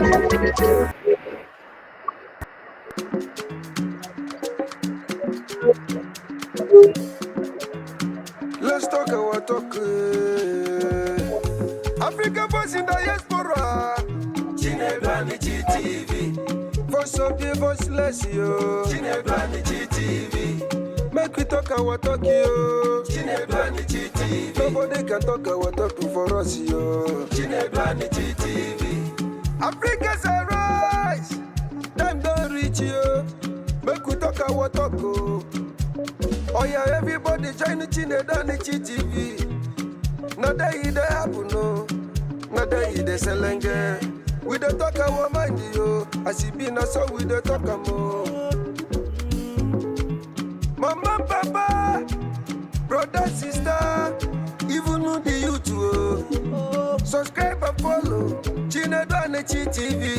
Let's talk our talk. Africa voice in diaspora. Chinebani TV. Voice of the voiceless, yo. Chinebani TV. Make we talk our talk, yo. Chinebani TV. Nobody can talk our talk for us, yo. Chinebani TV. Africa's a rise. Time don't reach, yo. Make we talk our talk, oh. Oh yeah, everybody join the Chinebani TV. Now that it happen, no. Now that it selenge. We don't talk our mind, yo. As it be now, so we don't talk more. Mama, papa, brother, sister, even know the youth, oh. Subscribe and follow Chinebani TV.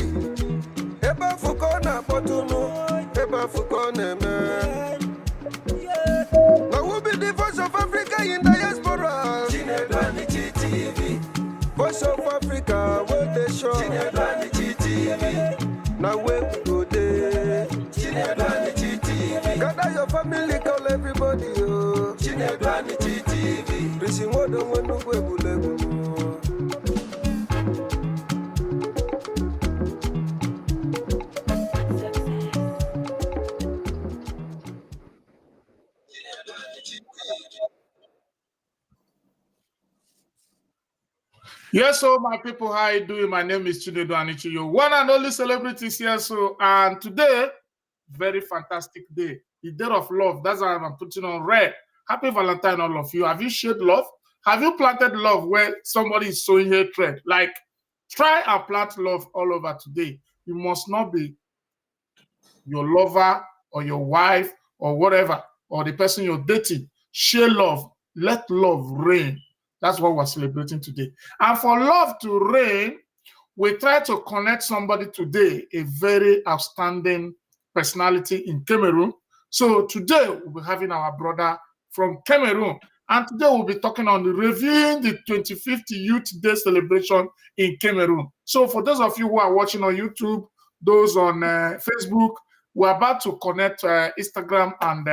Eba fukona potuno, eba fukona man. Now we'll be the voice of Africa in diaspora. Chinebani TV. Voice of Africa, where they show. Chinebani TV. Now where we go there. Chinebani TV. Gather your family, call everybody, oh. Chinebani TV. Listen what the one who will go. Yes, so my people, how you doing? My name is Chinebani, your one and only celebrities here. So, and today, very fantastic day, the day of love. That's why I'm putting on red. Happy Valentine, all of you. Have you shared love? Have you planted love where somebody is sowing hatred? Like, try and plant love all over today. You must not be your lover or your wife or whatever, or the person you're dating. Share love. Let love reign. That's what we're celebrating today. And for love to reign, we try to connect somebody today, a very outstanding personality in Cameroon. So today we'll be having our brother from Cameroon. And today we'll be talking on reviewing the 25th Youth Day celebration in Cameroon. So for those of you who are watching on YouTube, those on Facebook, we're about to connect Instagram and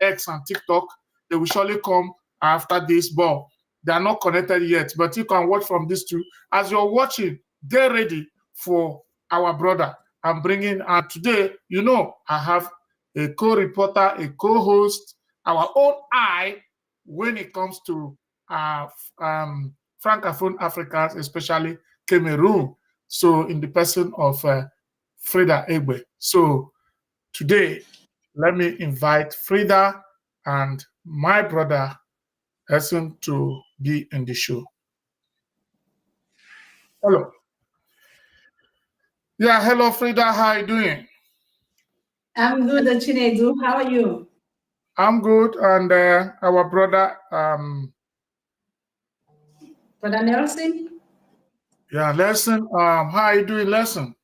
X and TikTok. They will surely come after this ball. They are not connected yet, but you can watch from these two. As you're watching, get ready for our brother. I'm bringing, and today, you know, I have a co-reporter, a co-host, our own eye when it comes to Francophone Africans, especially Cameroon. So in the person of Frida Egbe. So today, let me invite Frida and my brother Essen to be in the show. Hello. Yeah, hello, Frida. How are you doing? I'm good, Chinedu. How are you? I'm good. And our brother... Brother Nelson? Yeah, Nelson. How are you doing, Nelson?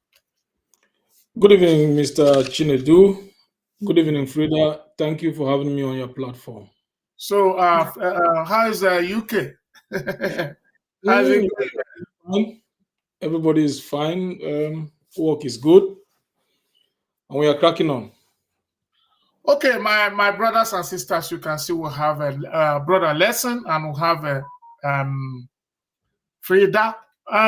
Good evening, Mr. Chinedu. Good evening, Frida. Thank you for having me on your platform. So, how is UK? How's it going? Everybody is fine. Work is good. And we are cracking on. Okay, my brothers and sisters, you can see we have a brother Lesson and we have a Frida.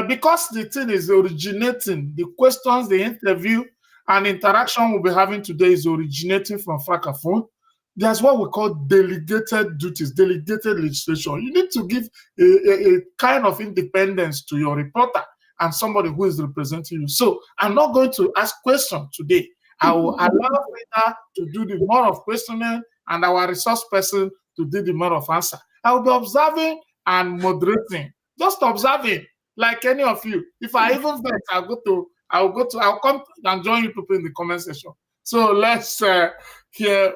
Because the thing is originating, the questions, the interview, and interaction we'll be having today is originating from Francophone. There's what we call delegated duties, delegated legislation. You need to give a kind of independence to your reporter and somebody who is representing you. So I'm not going to ask questions today. I will allow Frida to do the more of questioning and our resource person to do the more of answer. I will be observing and moderating, just observing like any of you. If I even vex, I'll come and join you people in the comment section. So let's hear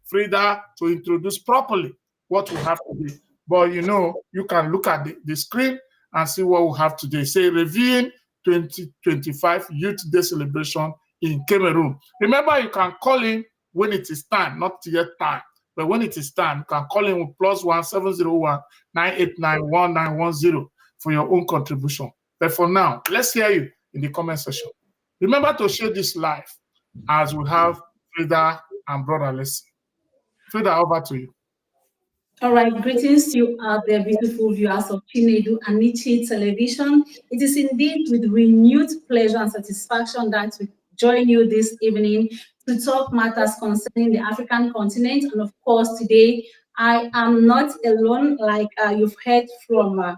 Frida to introduce properly what we have today. But you know, you can look at the screen and see what we have today. Say reviewing 2025 Youth Day celebration in Cameroon. Remember, you can call in when it is time, not yet time. But when it is time, you can call in with +1 701 989 1910 for your own contribution. But for now, let's hear you. in the comment section. Remember to share this live as we have Frida and Brother Leslie. Frida, over to you. All right, greetings to you out there, beautiful viewers of Chinedu and Nichi Television. It is indeed with renewed pleasure and satisfaction that we join you this evening to talk matters concerning the African continent. And of course, today I am not alone, like you've heard from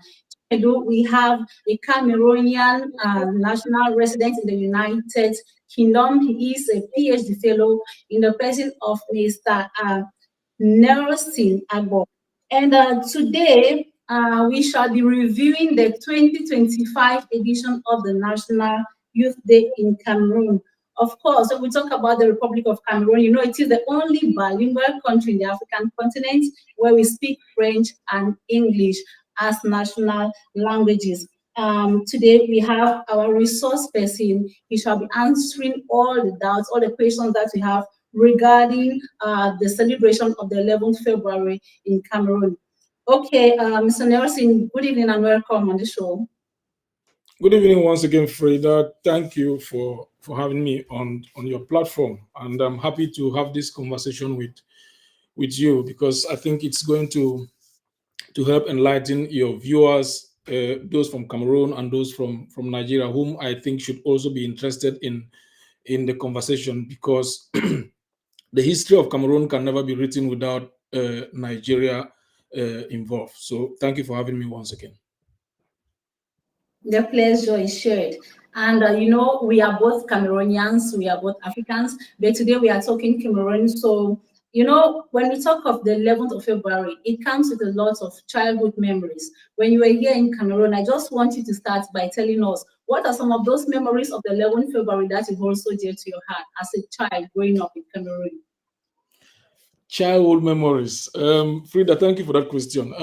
Chinedu. We have a Cameroonian national resident in the United Kingdom. He is a PhD fellow in the person of Mr. Nelson Agbo. And today, we shall be reviewing the 2025 edition of the National Youth Day in Cameroon. Of course, when we talk about the Republic of Cameroon, you know, it is the only bilingual country in the African continent where we speak French and English as national languages. Today, we have our resource person. He shall be answering all the doubts, all the questions that we have regarding the celebration of the 11th February in Cameroon. Okay, Mr. Nelson, good evening and welcome on the show. Good evening once again, Frida. Thank you for having me on your platform, and I'm happy to have this conversation with you because I think it's going to help enlighten your viewers, those from Cameroon and those from Nigeria, whom I think should also be interested in the conversation because the history of Cameroon can never be written without Nigeria involved. So thank you for having me once again. The pleasure is shared. And you know, we are both Cameroonians, we are both Africans, but today we are talking Cameroon. So, you know, when we talk of the 11th of February, it comes with a lot of childhood memories. When you were here in Cameroon, I just want you to start by telling us what are some of those memories of the 11th February that is also dear to your heart as a child growing up in Cameroon? Childhood memories. Frida, thank you for that question.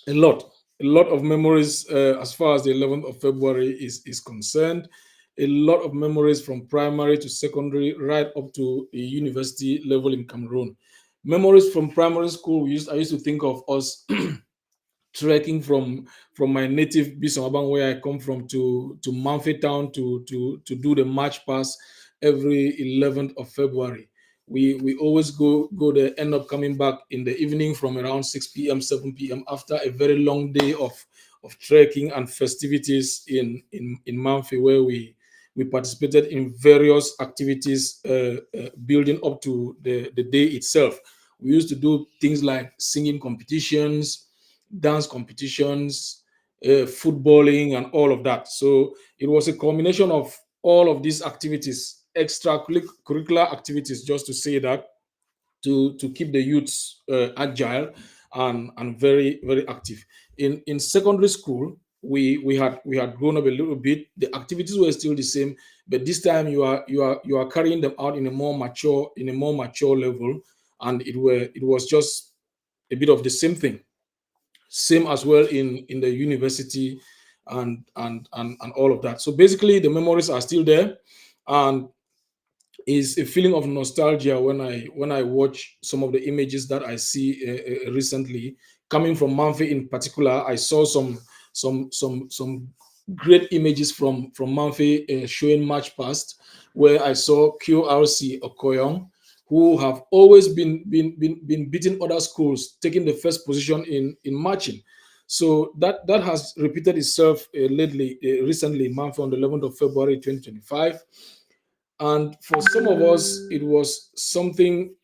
A lot of memories as far as the 11th of February is concerned. A lot of memories from primary to secondary, right up to the university level in Cameroon. Memories from primary school, I used to think of us trekking from my native Bisonabang, where I come from, to Manfe town to do the march pass every 11th of February. We always go there, end up coming back in the evening from around 6 p.m., 7 p.m. after a very long day of trekking and festivities in Manfe, where we participated in various activities building up to the day itself. We used to do things like singing competitions, dance competitions, footballing, and all of that. So it was a combination of all of these activities, extracurricular activities, just to say that, to keep the youths agile and very, very active. In secondary school, we had grown up a little bit. The activities were still the same, but this time you are carrying them out in a more mature level, and it was just a bit of the same thing. Same as well in the university and all of that. So basically the memories are still there, and is a feeling of nostalgia when I watch some of the images that I see recently coming from Manfe in particular. I saw some great images from Manfe showing March Past, where I saw QRC Okoyong, who have always been beating other schools, taking the first position in marching. So that has repeated itself recently, Manfe on the 11th of February 2025. And for some of us, it was something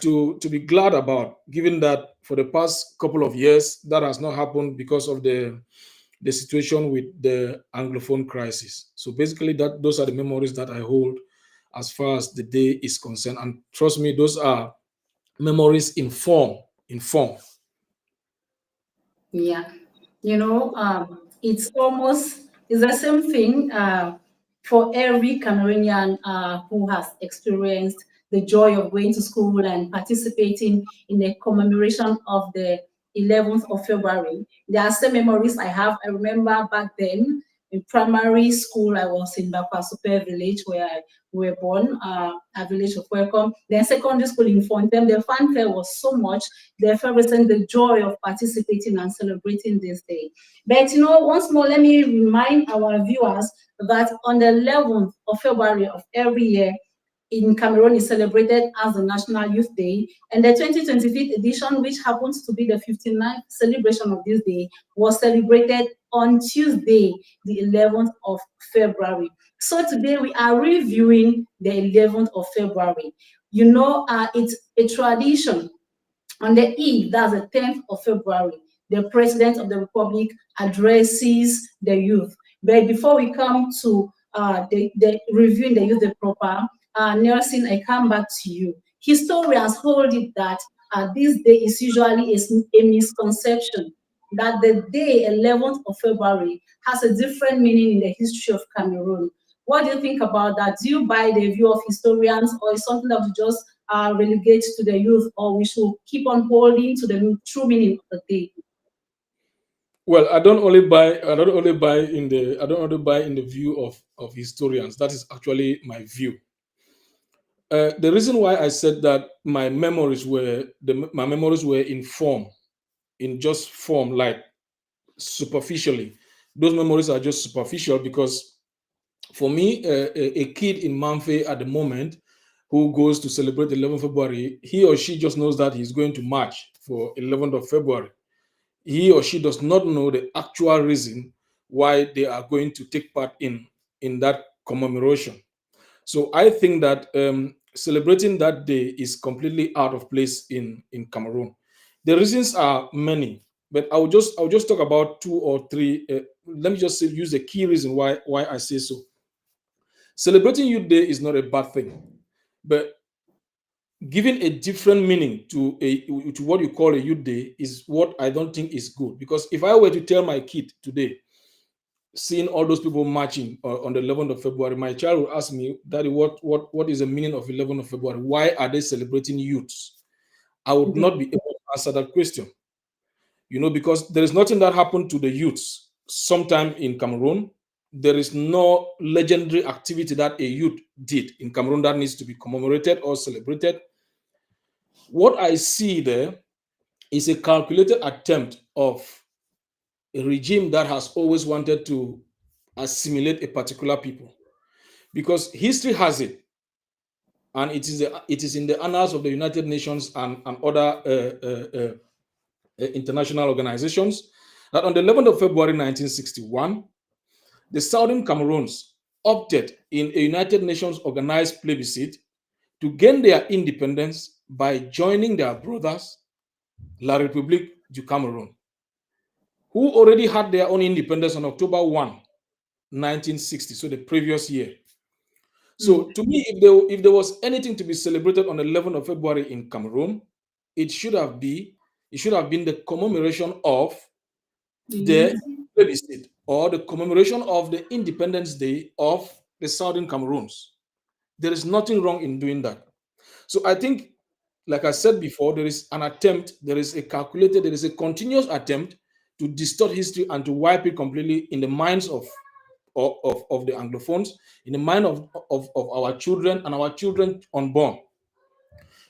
to be glad about, given that for the past couple of years, that has not happened because of the situation with the Anglophone crisis. So basically, those are the memories that I hold as far as the day is concerned. And trust me, those are memories in form. Yeah, you know, it's the same thing for every Cameroonian who has experienced the joy of going to school and participating in the commemoration of the 11th of February. There are some memories I have. I remember back then In primary school, I was in Bakwa Super Village where I were born, a village of welcome. Then secondary school in Fontem, the fanfare was so much, the effervescence, the joy of participating and celebrating this day. But once more, let me remind our viewers that on the 11th of February of every year, in Cameroon is celebrated as the National Youth Day, and the 2025 edition, which happens to be the 59th celebration of this day, was celebrated on Tuesday, the 11th of February. So today we are reviewing the 11th of February. It's a tradition. On the eve, that's the 10th of February, the President of the Republic addresses the youth. But before we come to the reviewing the youth the proper, Nelson, I come back to you. Historians hold it that this day is usually a misconception, that the day 11th of February has a different meaning in the history of Cameroon. What do you think about that? Do you buy the view of historians, or is something that we just relegate to the youth, or we should keep on holding to the true meaning of the day? Well, I don't only buy in the view of historians. That is actually my view. The reason why I said that my memories were in form, in just form, like superficially. Those memories are just superficial because for me, a kid in Manfe at the moment who goes to celebrate 11th February, he or she just knows that he's going to march for 11th of February. He or she does not know the actual reason why they are going to take part in that commemoration. So I think that celebrating that day is completely out of place in Cameroon. The reasons are many, but I'll just talk about two or three. Let me just use the key reason why I say so. Celebrating Youth Day is not a bad thing, but giving a different meaning to what you call a Youth Day is what I don't think is good. Because if I were to tell my kid today, seeing all those people marching on the 11th of February, my child will ask me, Daddy, what is the meaning of 11th of February? Why are they celebrating youths? I would not be able to answer that question. Because there is nothing that happened to the youths sometime in Cameroon. There is no legendary activity that a youth did in Cameroon that needs to be commemorated or celebrated. What I see there is a calculated attempt of a regime that has always wanted to assimilate a particular people, because history has it, and it is in the annals of the United Nations and other international organizations, that on the 11th of February 1961, the Southern Cameroons opted in a United Nations organized plebiscite to gain their independence by joining their brothers, La République du Cameroun, who already had their own independence on October 1, 1960, so the previous year. So to me, if there was anything to be celebrated on the 11th of February in Cameroon, it should have been the commemoration of the plebiscite, or the commemoration of the Independence Day of the Southern Cameroons. There is nothing wrong in doing that. So I think, like I said before, there is a continuous attempt to distort history and to wipe it completely in the minds of the Anglophones, in the mind of our children and our children unborn.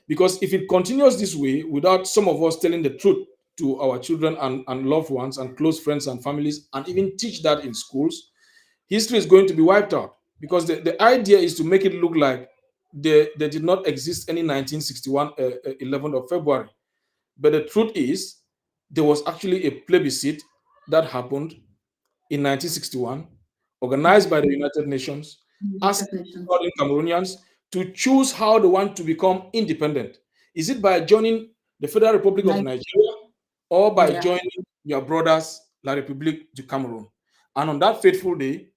Because if it continues this way, without some of us telling the truth to our children and loved ones and close friends and families, and even teach that in schools, history is going to be wiped out. Because the idea is to make it look like there did not exist any 1961 11th of February. But the truth is, there was actually a plebiscite that happened in 1961, organized by the United Nations, asking Southern Cameroonians to choose how they want to become independent. Is it by joining the Federal Republic of Nigeria, or by joining your brothers, La République du Cameroun? And on that fateful day,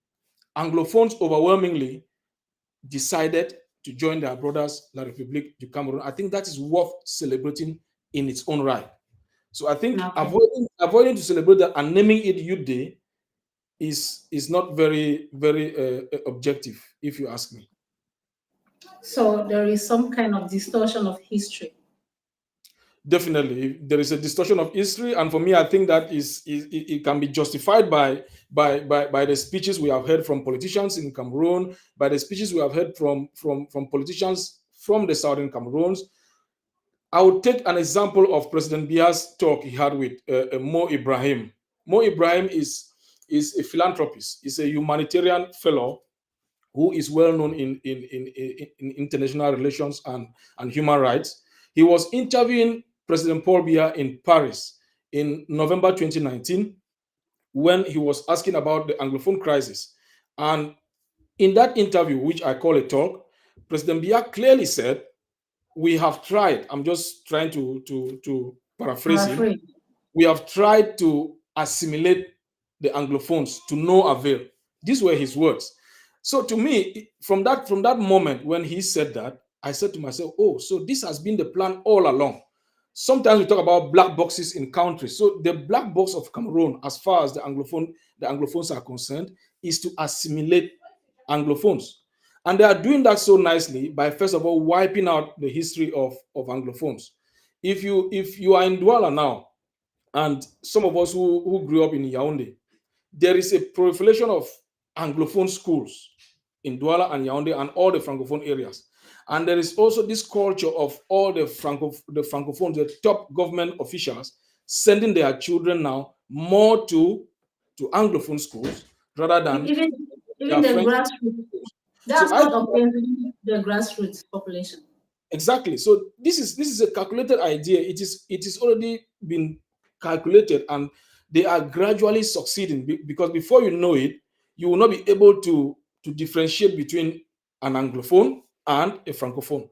Anglophones overwhelmingly decided to join their brothers, La République du Cameroun. I think that is worth celebrating in its own right. So I think avoiding to celebrate that and naming it Youth Day is not very, very objective, if you ask me. So there is some kind of distortion of history. Definitely, there is a distortion of history, and for me, I think that it can be justified by the speeches we have heard from politicians in Cameroon, by the speeches we have heard from politicians from the southern Cameroons. I would take an example of President Biya's talk he had with Mo Ibrahim. Mo Ibrahim is a philanthropist, is a humanitarian fellow who is well known in international relations and human rights. He was interviewing President Paul Biya in Paris in November 2019 when he was asking about the Anglophone crisis. And in that interview, which I call a talk, President Biya clearly said, we have tried, I'm just trying to paraphrase him, we have tried to assimilate the Anglophones to no avail. These were his words. So to me, from that moment when he said that, I said to myself, oh, so this has been the plan all along. Sometimes we talk about black boxes in countries. So the black box of Cameroon, as far as the Anglophones are concerned, is to assimilate Anglophones. And they are doing that so nicely by, first of all, wiping out the history of Anglophones. If you are in Douala now, and some of us who grew up in Yaoundé, there is a proliferation of Anglophone schools in Douala and Yaoundé and all the Francophone areas. And there is also this culture of all the Francophones, the top government officials, sending their children now more to Anglophone schools rather than even the French grassroots. schools. That's So what offends the grassroots population. exactly. So this is a calculated idea. It is already been calculated, and they are gradually succeeding because before you know it, you will not be able to differentiate between an Anglophone and a Francophone.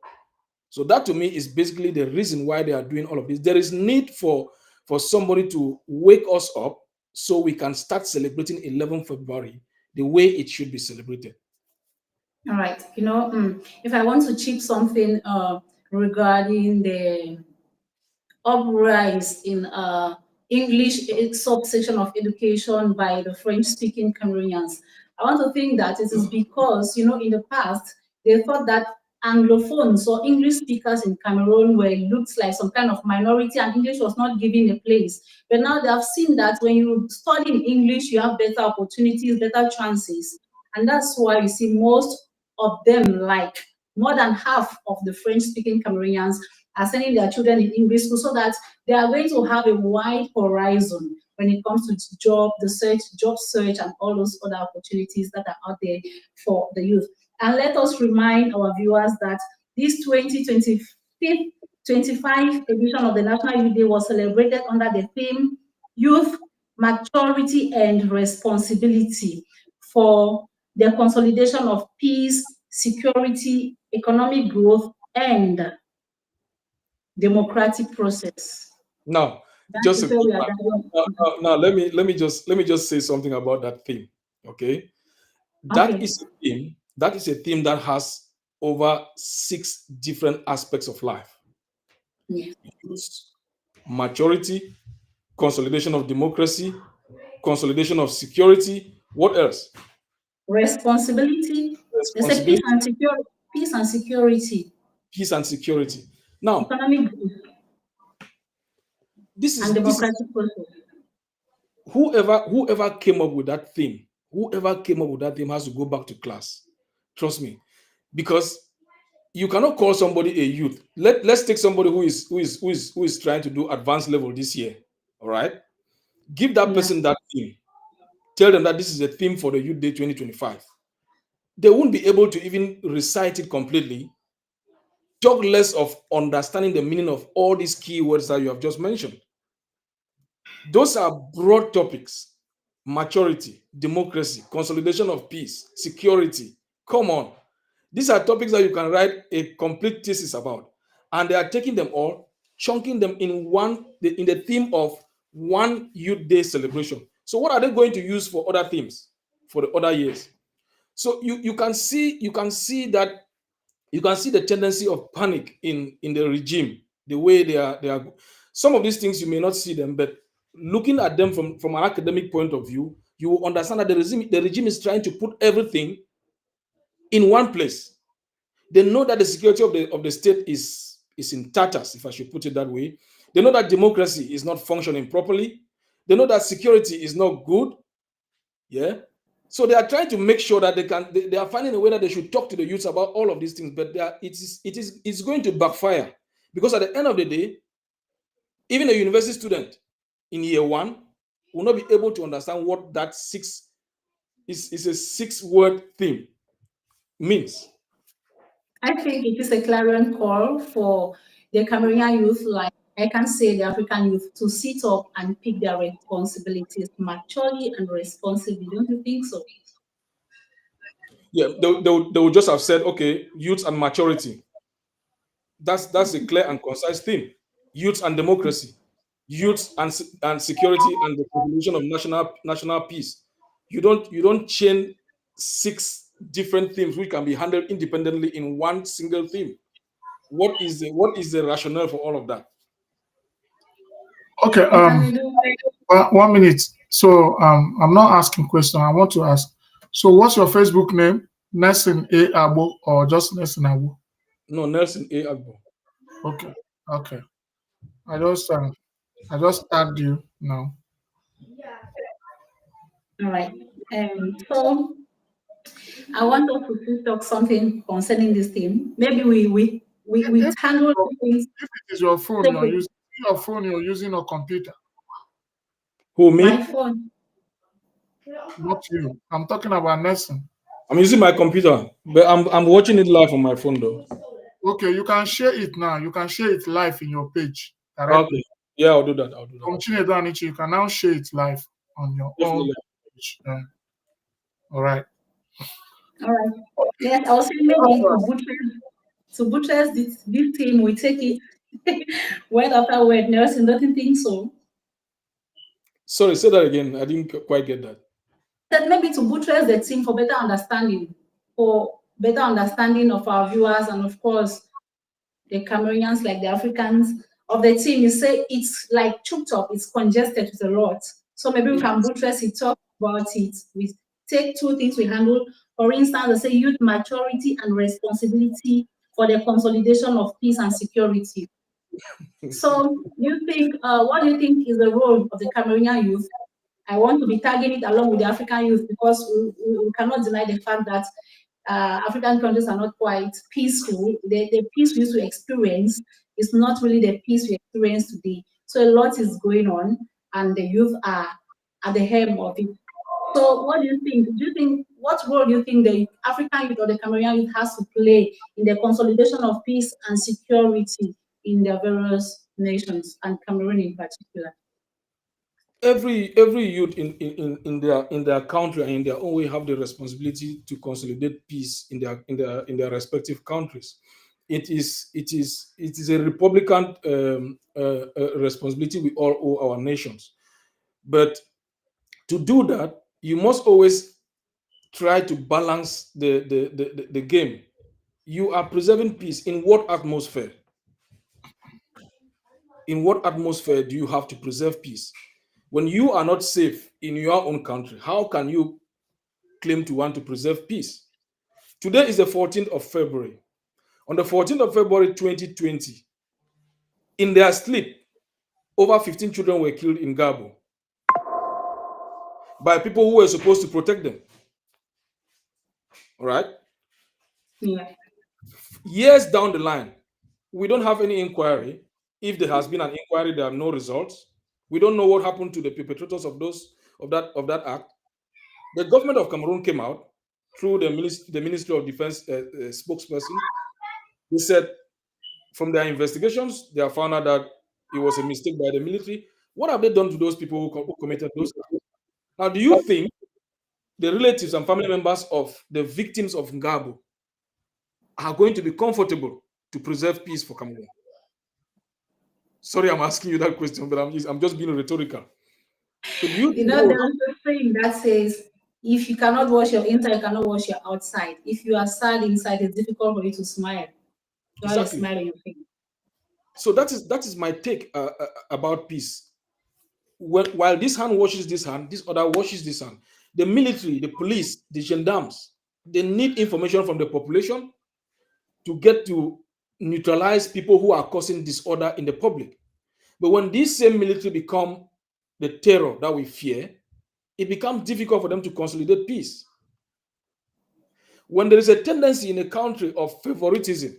So that to me is basically the reason why they are doing all of this. There is need for somebody to wake us up so we can start celebrating 11 February the way it should be celebrated. All right. If I want to chip something regarding the uprise in English subsection of education by the French-speaking Cameroonians, I want to think that it is because, in the past, they thought that Anglophones or English speakers in Cameroon were looked like some kind of minority and English was not given a place. But now they have seen that when you study in English, you have better opportunities, better chances. And that's why you see most of them, like more than half of the French-speaking Cameroonians, are sending their children in English school so that they are going to have a wide horizon when it comes to job search, and all those other opportunities that are out there for the youth. And let us remind our viewers that this 2025 edition of the National Youth Day was celebrated under the theme Youth, Maturity and Responsibility for the consolidation of peace, security, economic growth, and democratic process. Now, now let me just say something about that theme. Okay, that is a theme. That is a theme that has over 6 different aspects of life. Yes. Maturity, consolidation of democracy, consolidation of security. What else? Responsibility. There's a peace and security. Peace and security. Now, economic growth. This is democratic process. Whoever came up with that theme, has to go back to class. Trust me, because you cannot call somebody a youth. Let's take somebody who is trying to do advanced level this year. All right, give that person that theme. Tell them that this is a theme for the Youth Day 2025. They won't be able to even recite it completely. Talk less of understanding the meaning of all these key words that you have just mentioned. Those are broad topics. Maturity, democracy, consolidation of peace, security. Come on. These are topics that you can write a complete thesis about. And they are taking them all, chunking them in the theme of one Youth Day celebration. So what are they going to use for other themes for the other years? So you can see the tendency of panic in the regime, the way they are. Some of these things you may not see them, but looking at them from an academic point of view, you will understand that the regime is trying to put everything in one place. They know that the security of the state is in tatters, if I should put it that way. They know that democracy is not functioning properly. They know that security is not good. Yeah. So they are trying to make sure that they are finding a way that they should talk to the youths about all of these things, but it's going to backfire, because at the end of the day, even a university student in year 1 will not be able to understand what that is a 6-word theme means. I think it is a clarion call for the Cameroonian youth, like I can say the African youth, to sit up and pick their responsibilities maturely and responsibly. Don't you think so? Yeah, they will just have said, okay, youth and maturity. That's a clear and concise theme. Youth and democracy, youth and security, and the population of national peace. You don't chain 6 different themes which can be handled independently in one single theme. What is the rationale for all of that? Okay. Can we do 1 minute. So I'm not asking question. I want to ask. So what's your Facebook name? Nelson A. Abo or just Nelson Abo? No, Nelson A. Agbo. Okay. Okay. I just add you now. all right? So I want us to still talk something concerning this theme. Maybe we If, tangle things if it is your phone you're separately. using, you're using a computer, Who, My me? phone. not you. I'm talking about Nelson. I'm using my computer, but I'm watching it live on my phone though. Okay, you can share it now. You can share it live in your page Okay. directly. Yeah, I'll do that. From Chinedu Anichi, you can now share it live on your own Definitely. page. All right. All right. Yes, I was saying maybe to buttress this theme, we take it word after word. Nelson, don't you think so? Sorry, say that again. I didn't quite get that. That maybe to buttress the team for better understanding of our viewers and of course the Cameroonians, like the Africans of the team. You say it's like choked up, it's congested with a lot. So maybe we can buttress it, talk about it. We take 2 things we handle. For instance, they say youth maturity and responsibility for the consolidation of peace and security. So what do you think is the role of the Cameroonian youth? I want to be tagging it along with the African youth because we cannot deny the fact that African countries are not quite peaceful. The peace we used to experience is not really the peace we experience today. So a lot is going on, and the youth are at the helm of it. So what do you think? What role do you think the African youth or the Cameroonian youth has to play in the consolidation of peace and security in their various nations and Cameroon in particular? Every youth in their country and in their own way have the responsibility to consolidate peace in their respective countries. It is a Republican responsibility we all owe our nations. But to do that, you must always try to balance the game. You are preserving peace in what atmosphere? In what atmosphere do you have to preserve peace? When you are not safe in your own country, how can you claim to want to preserve peace? Today is the 14th of February. On the 14th of February 2020, in their sleep, over 15 children were killed in Gabo by people who were supposed to protect them. All right? Yeah. Years down the line, we don't have any inquiry. If there has been an inquiry, there are no results. We don't know what happened to the perpetrators of that act. The government of Cameroon came out through the Ministry of Defense spokesperson. They said from their investigations, they have found out that it was a mistake by the military. What have they done to those people who committed those acts? Now, do you think the relatives and family members of the victims of Ngabo are going to be comfortable to preserve peace for Cameroon? Sorry, I'm asking you that question, but I'm just being rhetorical. So do you think There's a saying that says, if you cannot wash your inside, you cannot wash your outside. If you are sad inside, it's difficult for you to smile. You have a exactly? smile on your face. So that is my take about peace. While this hand washes this hand, this other washes this hand. The military, the police, the gendarmes, they need information from the population to get to neutralize people who are causing disorder in the public. But when these same military become the terror that we fear, it becomes difficult for them to consolidate peace. When there is a tendency in a country of favoritism,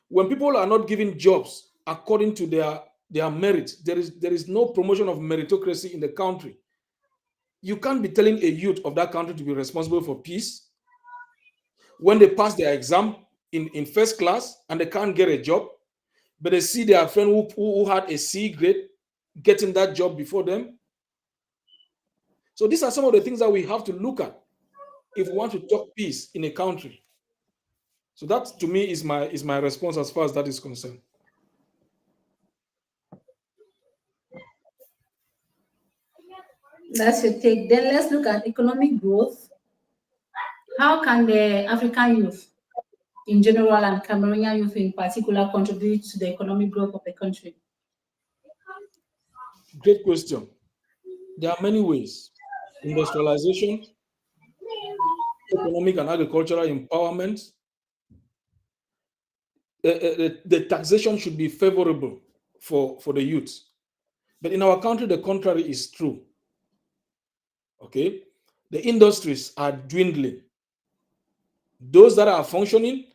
when people are not given jobs according to their merit, there is no promotion of meritocracy in the country. You can't be telling a youth of that country to be responsible for peace when they pass their exam in first class and they can't get a job, but they see their friend who had a C grade getting that job before them. So these are some of the things that we have to look at if we want to talk peace in a country. So that, to me, is my response as far as that is concerned. That's your take. Then let's look at economic growth. How can the African youth in general and Cameroonian youth in particular contribute to the economic growth of the country? Great question. There are many ways. Industrialization, economic and agricultural empowerment. The taxation should be favorable for the youth. But in our country, the contrary is true. Okay? The industries are dwindling. Those that are functioning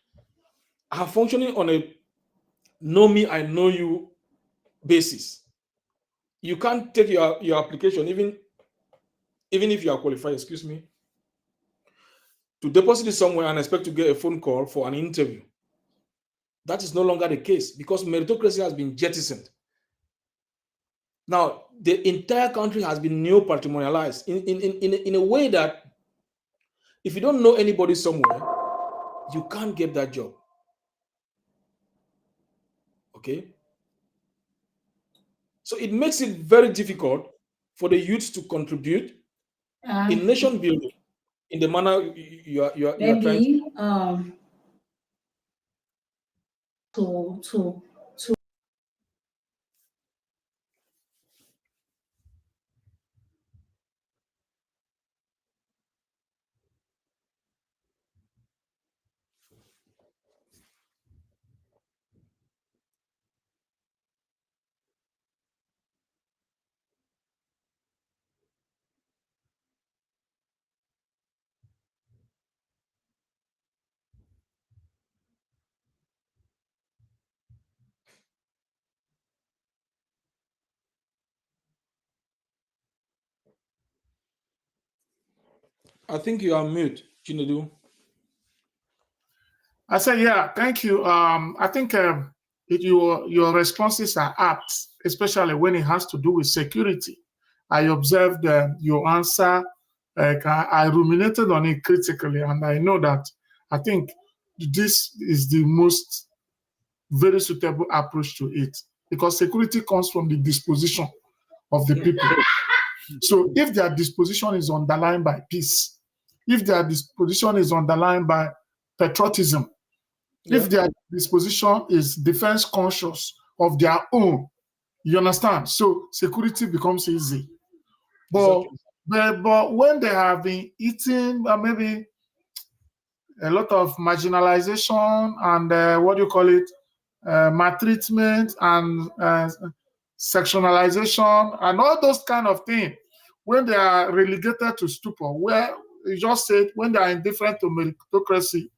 on a know me, I know you basis. You can't take your application, even if you are qualified, excuse me, to deposit it somewhere and expect to get a phone call for an interview. That is no longer the case because meritocracy has been jettisoned. Now, the entire country has been neo-patrimonialized in a way that if you don't know anybody somewhere, you can't get that job. Okay? So it makes it very difficult for the youth to contribute in nation building in the manner you are trying to I think you are mute, Chinedu. I say, yeah, thank you. I think your responses are apt, especially when it has to do with security. I observed your answer. I ruminated on it critically, and I know that I think this is the most very suitable approach to it because security comes from the disposition of the people. So if their disposition is underlined by peace, if their disposition is underlined by patriotism, if their disposition is defense conscious of their own, you understand? So security becomes easy. But, but when they have been eating maybe a lot of marginalization and what do you call it, maltreatment and sectionalization and all those kind of things, when they are relegated to stupor, where you just said when they are indifferent to meritocracy,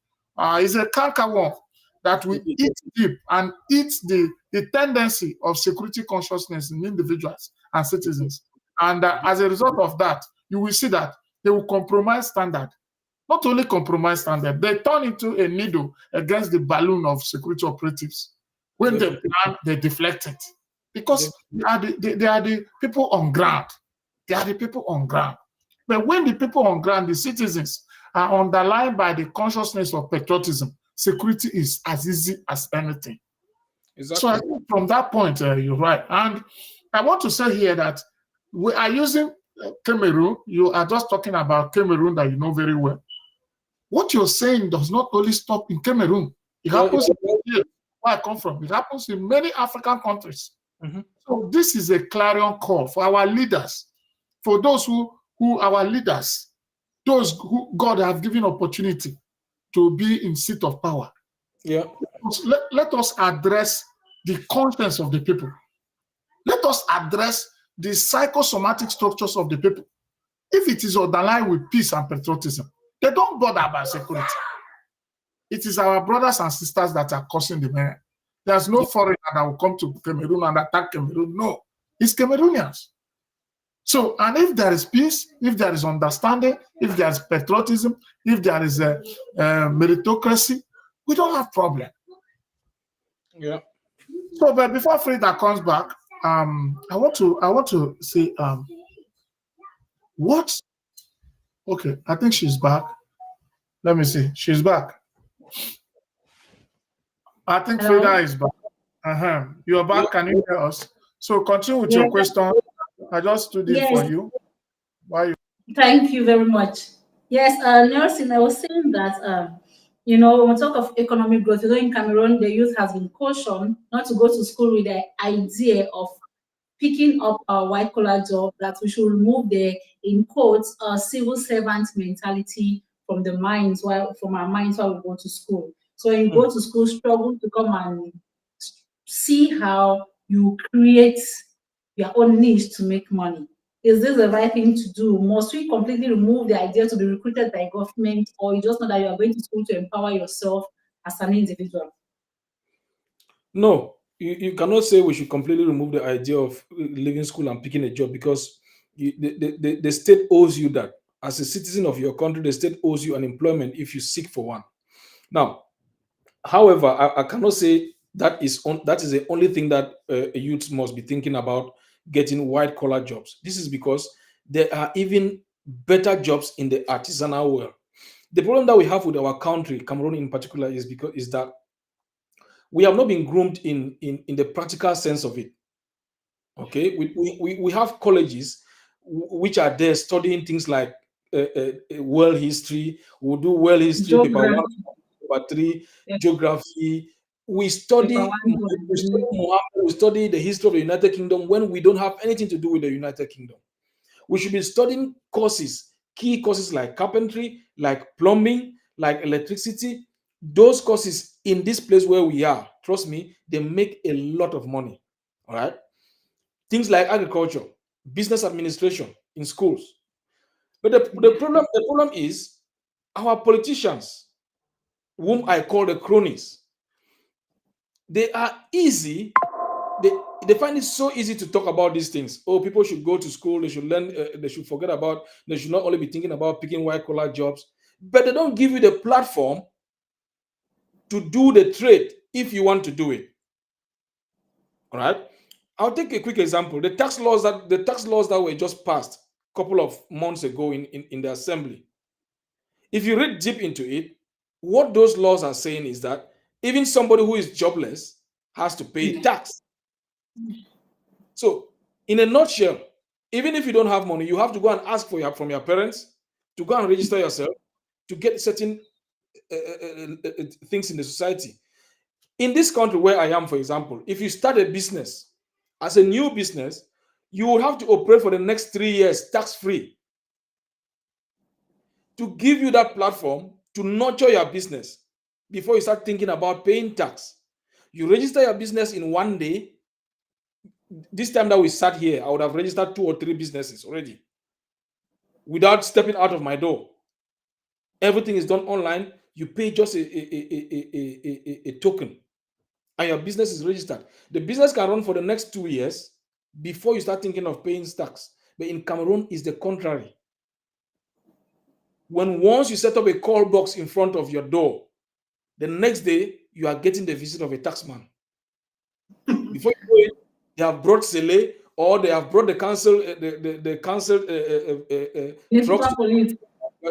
is a cankerworm that will eat deep and eat the tendency of security consciousness in individuals and citizens. And as a result of that, you will see that they will compromise standard. Not only compromise standard, they turn into a needle against the balloon of security operatives. When they plan, they deflect it. Because they are the people on ground. They are the people on ground. But when the people on ground, the citizens, are underlined by the consciousness of patriotism, security is as easy as anything. Exactly. So I think from that point, you're right. And I want to say here that we are using Cameroon. You are just talking about Cameroon that you know very well. What you're saying does not only stop in Cameroon. It happens here, where I come from. It happens in many African countries. Mm-hmm. So this is a clarion call for our leaders, for those who our leaders, those who God have given opportunity to be in seat of power. Yeah. Let us address the conscience of the people. let us address the psychosomatic structures of the people. If it is underlined with peace and patriotism, they don't bother about security. It is our brothers and sisters that are causing the man. There's no foreigner that will come to Cameroon and attack Cameroon. No, it's Cameroonians. So, and if there is peace, if there is understanding, if there is patriotism, if there is a meritocracy, we don't have problem. Yeah. So, but before Frida comes back, I want to say what? Okay, I think she's back. Let me see. She's back. I think Hello? Frida is back. You're back. Yeah. Can you hear us? So continue with your question. I just stood in for you. Why? Thank you very much. Yes, Nelson, I was saying that, you know, when we talk of economic growth, you know, in Cameroon, the youth has been cautioned not to go to school with the idea of picking up a white collar job, that we should remove the, in quotes, civil servant mentality from the minds, from our minds while we go to school. So when you go to school, struggle to come and see how you create your own niche to make money. Is this the right thing to do? Must we completely remove the idea to be recruited by government, or you just know that you are going to school to empower yourself as an individual? No, you cannot say we should completely remove the idea of leaving school and picking a job, because the state owes you that. As a citizen of your country, the state owes you an employment if you seek for one. Now, however, I cannot say that is the only thing that youth must be thinking about, getting white collar jobs. This is because there are even better jobs in the artisanal world. The problem that we have with our country, Cameroon in particular, is that we have not been groomed in the practical sense of it. Okay, we have colleges which are there studying things like world history. We'll do world history, paper 1, paper 3, geography. We study Muhammad, we study the history of the United Kingdom when we don't have anything to do with the United Kingdom. We should be studying courses, key courses like carpentry, like plumbing, like electricity. Those courses in this place where we are, trust me, they make a lot of money. All right. Things like agriculture, business administration in schools. But the problem is our politicians, whom I call the cronies, they are easy. They find it so easy to talk about these things. Oh, people should go to school. They should learn. They should forget about. They should not only be thinking about picking white collar jobs, but they don't give you the platform to do the trade if you want to do it. All right. I'll take a quick example. The tax laws that were just passed a couple of months ago in the assembly. If you read deep into it, what those laws are saying is that even somebody who is jobless has to pay tax. So, in a nutshell, even if you don't have money, you have to go and ask from your parents to go and register yourself to get certain things in the society. In this country where I am, for example, if you start a business as a new business, you will have to operate for the next 3 years tax-free to give you that platform to nurture your business before you start thinking about paying tax. You register your business in 1 day. This time that we sat here, I would have registered 2 or 3 businesses already without stepping out of my door. Everything is done online. You pay just a token and your business is registered. The business can run for the next 2 years before you start thinking of paying tax. But in Cameroon, it's the contrary. Once you set up a call box in front of your door, the next day you are getting the visit of a taxman. Before you know it, they have brought Sele, or they have brought the council, the council trucks,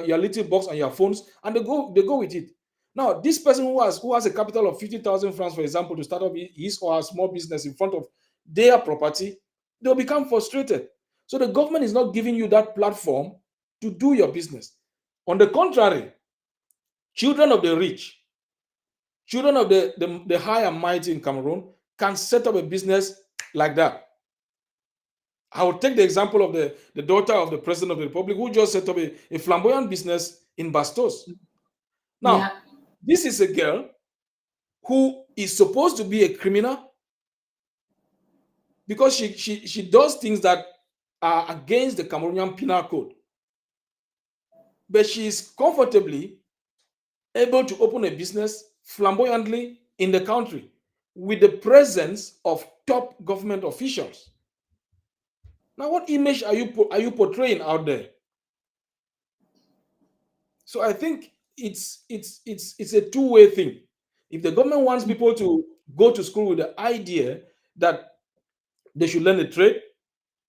your little box on your phones, and they go with it. Now, this person who has a capital of 50,000 francs, for example, to start up his or her small business in front of their property, they'll become frustrated. So the government is not giving you that platform to do your business. On the contrary, children of the rich, children of the high and mighty in Cameroon can set up a business like that. I will take the example of the daughter of the President of the Republic, who just set up a flamboyant business in Bastos. Now, this is a girl who is supposed to be a criminal, because she does things that are against the Cameroonian Penal Code. But she is comfortably able to open a business flamboyantly in the country with the presence of top government officials. Now, what image are you portraying out there? So I think it's a two-way thing. If the government wants people to go to school with the idea that they should learn a trade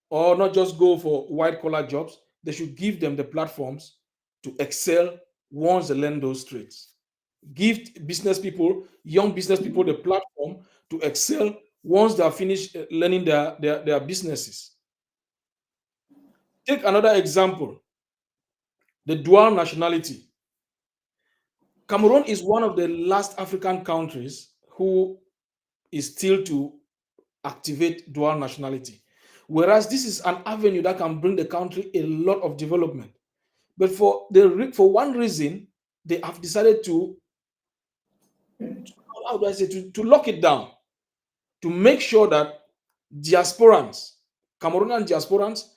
or not just go for white-collar jobs, they should give them the platforms to excel once they learn those trades. Give business people, young business people, the platform to excel once they are finished learning their businesses. Take another example, the dual nationality. Cameroon is one of the last African countries who is still to activate dual nationality. Whereas this is an avenue that can bring the country a lot of development. But for one reason, they have decided to, how do I say, to lock it down, to make sure that diasporans, Cameroonian diasporans,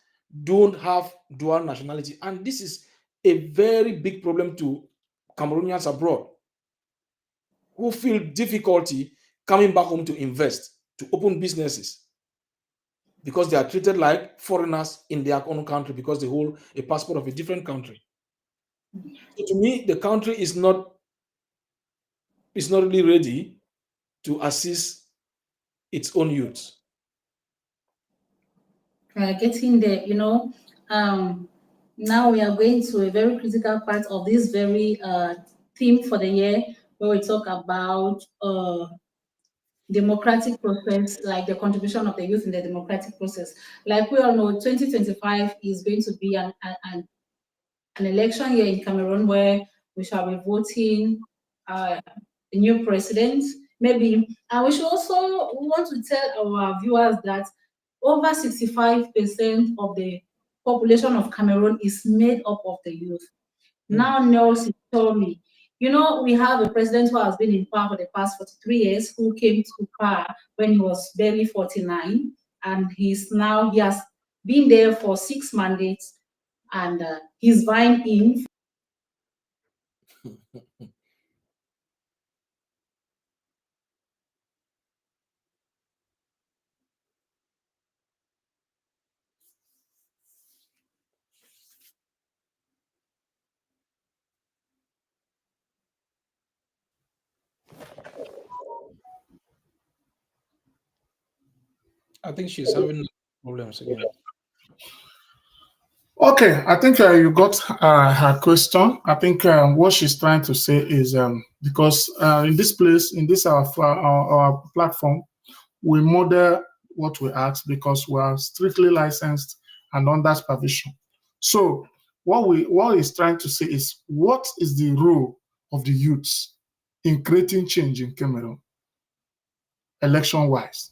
don't have dual nationality. And this is a very big problem to Cameroonians abroad who feel difficulty coming back home to invest, to open businesses, because they are treated like foreigners in their own country because they hold a passport of a different country. So to me, the country is not really ready to assist its own youth. Getting there, now we are going to a very critical part of this very theme for the year, where we talk about democratic process, like the contribution of the youth in the democratic process. Like we all know, 2025 is going to be an election year in Cameroon where we shall be voting a new president. Maybe, and we should also want to tell our viewers that over 65% of the population of Cameroon is made up of the youth. Now, Nelson told me, we have a president who has been in power for the past 43 years, who came to power when he was barely 49, and he has been there for 6 mandates, and he's vying in. I think she's having problems again. Okay, I think you got her question. I think what she's trying to say is because in this place, in this our platform, we model what we ask because we are strictly licensed and under supervision. So what he's trying to say is, what is the role of the youths in creating change in Cameroon, election-wise?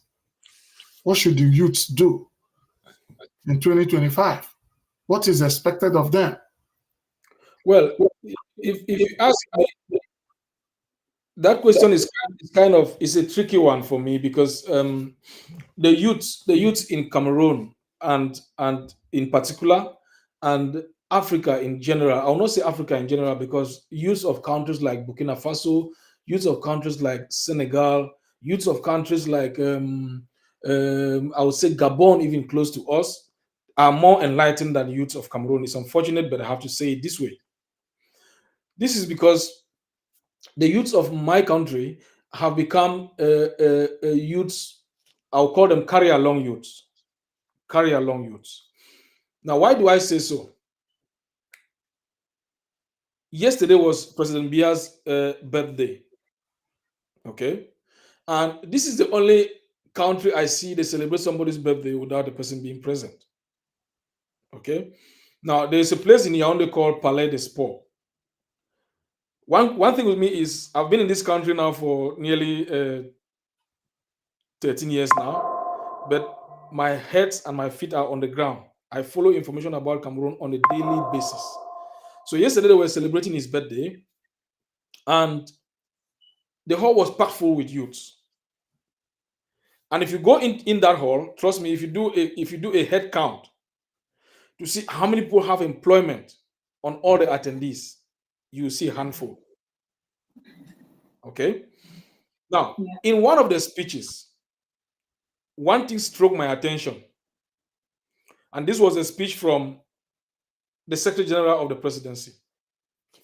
What should the youths do in 2025? What is expected of them? Well, if you ask me, that question is a tricky one for me because the youths in Cameroon and in particular, and Africa in general. I will not say Africa in general because youths of countries like Burkina Faso, youths of countries like Senegal, youths of countries like I would say Gabon, even close to us, are more enlightened than youths of Cameroon. It's unfortunate, but I have to say it this way. This is because the youths of my country have become youths, I'll call them carry along youths. Carry along youths. Now, why do I say so? Yesterday was President Biya's birthday. Okay. And this is the only country I see they celebrate somebody's birthday without the person being present. Okay. Now, there's a place in Yaoundé called Palais des Sports. One thing with me is I've been in this country now for nearly 13 years now, but my head and my feet are on the ground. I follow information about Cameroon on a daily basis. So yesterday they were celebrating his birthday, and the hall was packed full with youths. And if you go in that hall, trust me, if you do a head count to see how many people have employment on all the attendees, you see a handful. Okay. Now, Yeah. in one of the speeches, one thing struck my attention, and this was a speech from the Secretary General of the Presidency,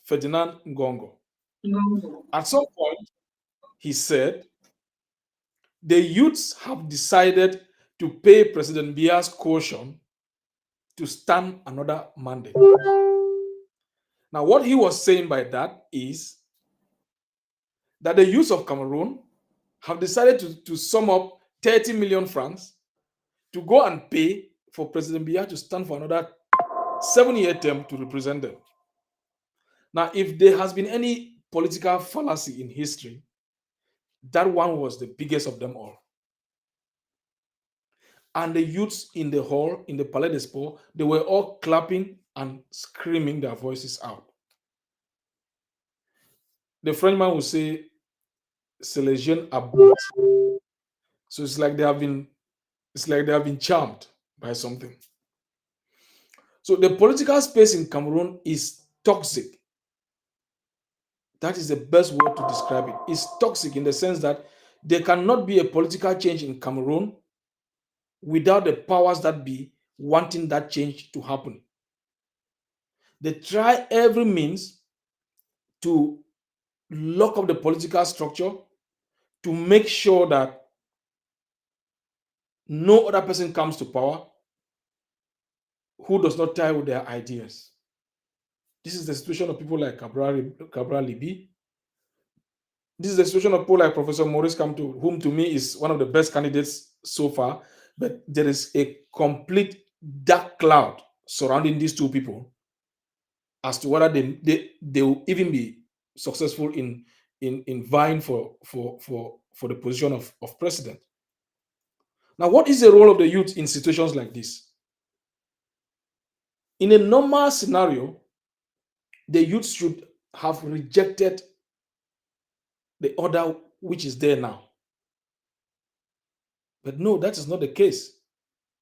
Ferdinand Ngongo. No. At some point, he said, the youths have decided to pay President Biya's caution to stand another mandate. Now, what he was saying by that is that the youth of Cameroon have decided to sum up 30 million francs to go and pay for President Biya to stand for another 7-year term to represent them. Now, if there has been any political fallacy in history, that one was the biggest of them all. And the youths in the hall, in the Palais des Sports, they were all clapping and screaming their voices out. The Frenchman would say, "C'est les jeunes abrutis." So it's like they have been charmed by something. So the political space in Cameroon is toxic. That is the best word to describe it. It's toxic in the sense that there cannot be a political change in Cameroon without the powers that be wanting that change to happen. They try every means to lock up the political structure to make sure that no other person comes to power who does not tie with their ideas. This is the situation of people like Cabral Libi. This is the situation of people like Professor Maurice Kamto, whom to me is one of the best candidates so far. But there is a complete dark cloud surrounding these two people as to whether they will even be successful in vying for the position of president. Now, what is the role of the youth in situations like this? In a normal scenario, the youth should have rejected the order which is there now. But no, that is not the case.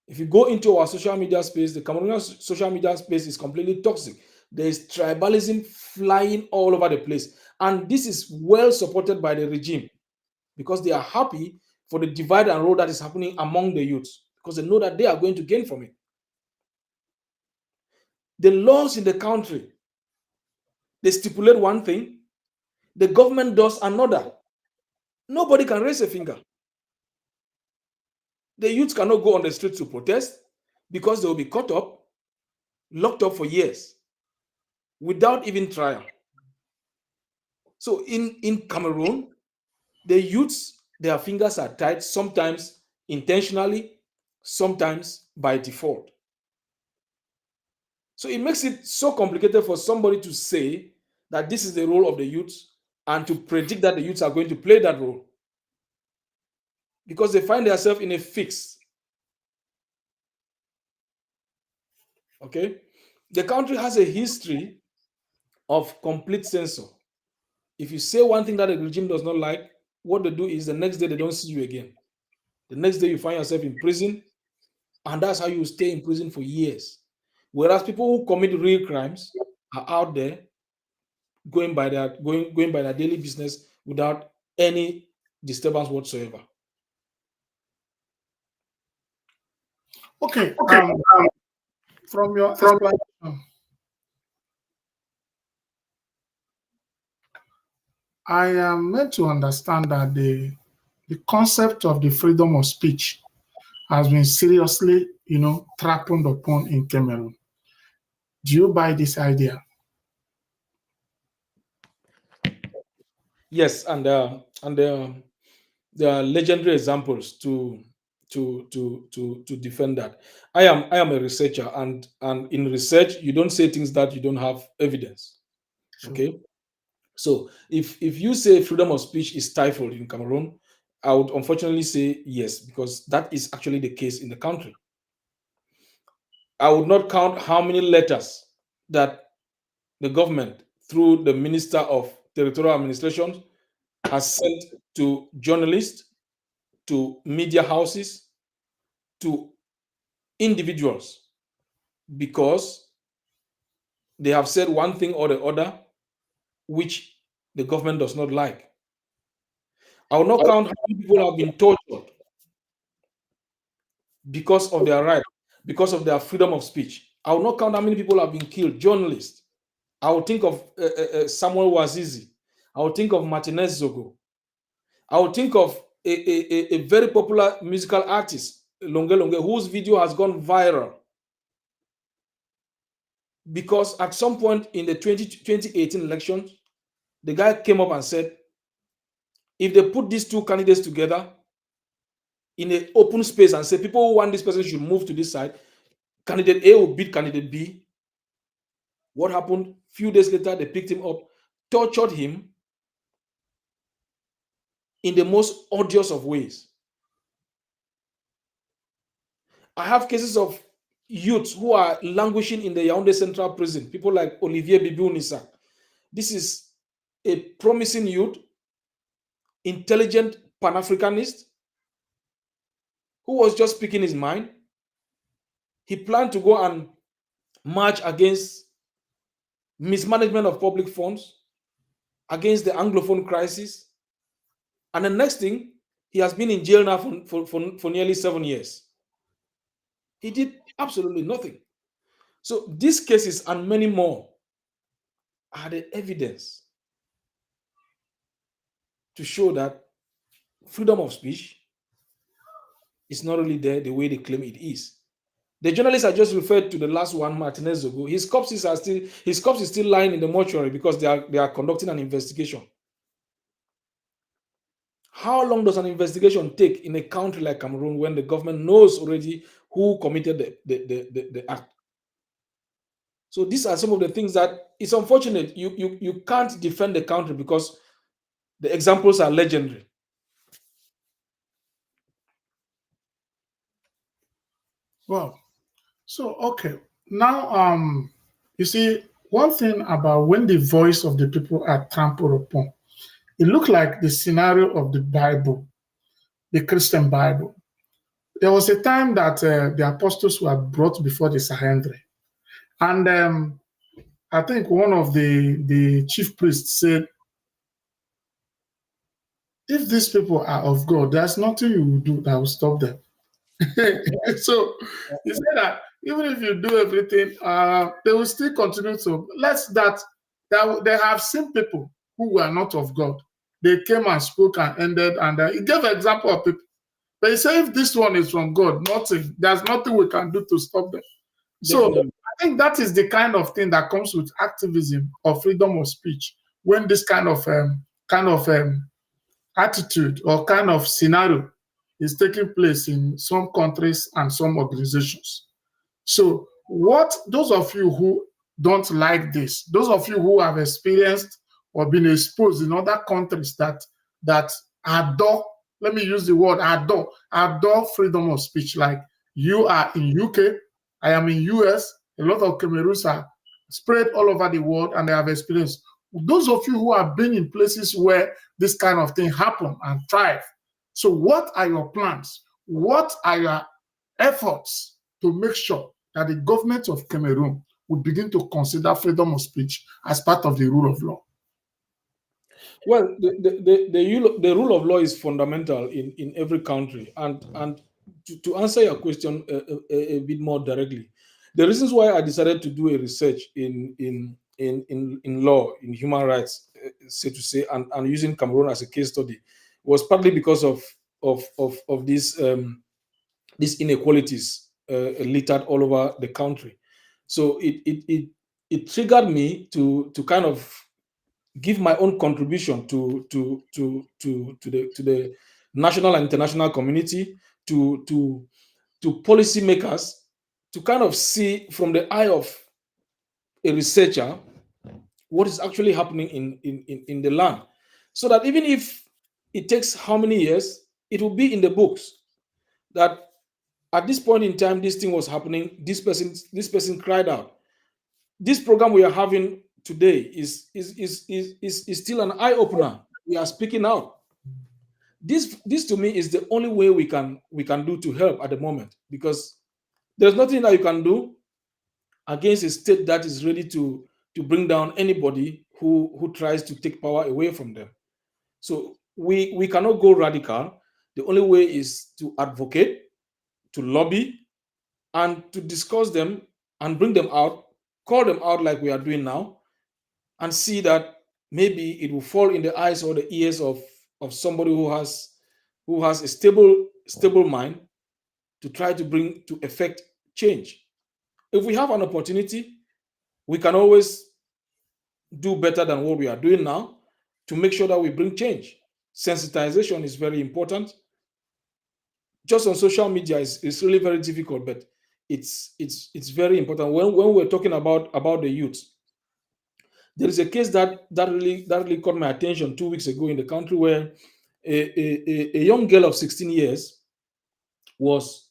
If you go into our social media space, the Cameroonian social media space is completely toxic. There is tribalism flying all over the place. And this is well supported by the regime because they are happy for the divide and rule that is happening among the youths because they know that they are going to gain from it. The laws in the country, they stipulate one thing, the government does another. Nobody can raise a finger. The youth cannot go on the streets to protest because they will be caught up, locked up for years without even trial. So in Cameroon, the youths, their fingers are tied, sometimes intentionally, sometimes by default. So it makes it so complicated for somebody to say that this is the role of the youths and to predict that the youths are going to play that role because they find themselves in a fix. Okay? The country has a history of complete censor. If you say one thing that the regime does not like, what they do is the next day they don't see you again. The next day you find yourself in prison, and that's how you stay in prison for years. Whereas people who commit real crimes are out there going by their daily business without any disturbance whatsoever. Okay. From your explanation, I am meant to understand that the concept of the freedom of speech has been seriously, trampled upon in Cameroon. Do you buy this idea? Yes, and there are legendary examples to defend that. I am a researcher, and in research you don't say things that you don't have evidence. Sure. Okay, so if you say freedom of speech is stifled in Cameroon, I would unfortunately say yes, because that is actually the case in the country. I would not count how many letters that the government, through the Minister of Territorial Administration, has sent to journalists, to media houses, to individuals, because they have said one thing or the other which the government does not like. I will not count how many people have been tortured because of their right, because of their freedom of speech. I will not count how many people have been killed, journalists. I will think of Samuel Wazizi. I will think of Martinez Zogo. I will think of a very popular musical artist, Longe Longe, whose video has gone viral. Because at some point in the 2018 elections, the guy came up and said, if they put these two candidates together in an open space and say people who want this person should move to this side, candidate A will beat candidate B. What happened? Few days later, they picked him up, tortured him in the most odious of ways. I have cases of youths who are languishing in the Yaoundé Central Prison, people like Olivier Bibiunisa. This is a promising youth, intelligent Pan-Africanist, who was just speaking his mind. He planned to go and march against mismanagement of public funds, against the Anglophone crisis. And the next thing, he has been in jail now for nearly 7 years. He did absolutely nothing. So these cases and many more are the evidence to show that freedom of speech is not really there the way they claim it is. The journalist I just referred to, the last one, Martinez Zogo, his corpse is still lying in the mortuary because they are conducting an investigation. How long does an investigation take in a country like Cameroon when the government knows already who committed the act? So these are some of the things that it's unfortunate. You can't defend the country because the examples are legendary. Well, so okay. Now you see, one thing about when the voice of the people are trampled upon, it looked like the scenario of the Bible, the Christian Bible. There was a time that the apostles were brought before the Sanhedrin. And I think one of the chief priests said, if these people are of God, there's nothing you will do that will stop them. So he said that even if you do everything, they will still continue to. That they have seen people who were not of God. They came and spoke and ended, and he gave an example of people. But he said, if this one is from God, there's nothing we can do to stop them. So I think that is the kind of thing that comes with activism or freedom of speech when this kind of attitude or kind of scenario is taking place in some countries and some organizations. So those of you who don't like this, those of you who have experienced or been exposed in other countries that adore, let me use the word adore freedom of speech, like you are in UK, I am in US, a lot of Cameroons are spread all over the world and they have experienced. Those of you who have been in places where this kind of thing happen and thrive, so what are your plans? What are your efforts to make sure that the government of Cameroon will begin to consider freedom of speech as part of the rule of law? Well, the rule of law is fundamental in every country. And to answer your question a bit more directly, the reasons why I decided to do a research in law, in human rights, so to say, and using Cameroon as a case study was partly because of these inequalities littered all over the country. So it triggered me to kind of give my own contribution to the national and international community, to policymakers, to kind of see from the eye of a researcher what is actually happening in the land, so that even if it takes how many years, it will be in the books that at this point in time this thing was happening, this person cried out. This program we are having today is still an eye-opener. We are speaking out. this to me is the only way we can do to help at the moment, because there's nothing that you can do against a state that is ready to bring down anybody who tries to take power away from them. So we cannot go radical. The only way is to advocate, to lobby, and to discuss them and bring them out, call them out like we are doing now, and see that maybe it will fall in the eyes or the ears of somebody who has a stable mind to try to bring to effect change. If we have an opportunity, we can always do better than what we are doing now to make sure that we bring change. Sensitization is very important. Just on social media is really very difficult, but it's very important. When we're talking about the youth, there is a case that really caught my attention 2 weeks ago in the country, where a young girl of 16 years was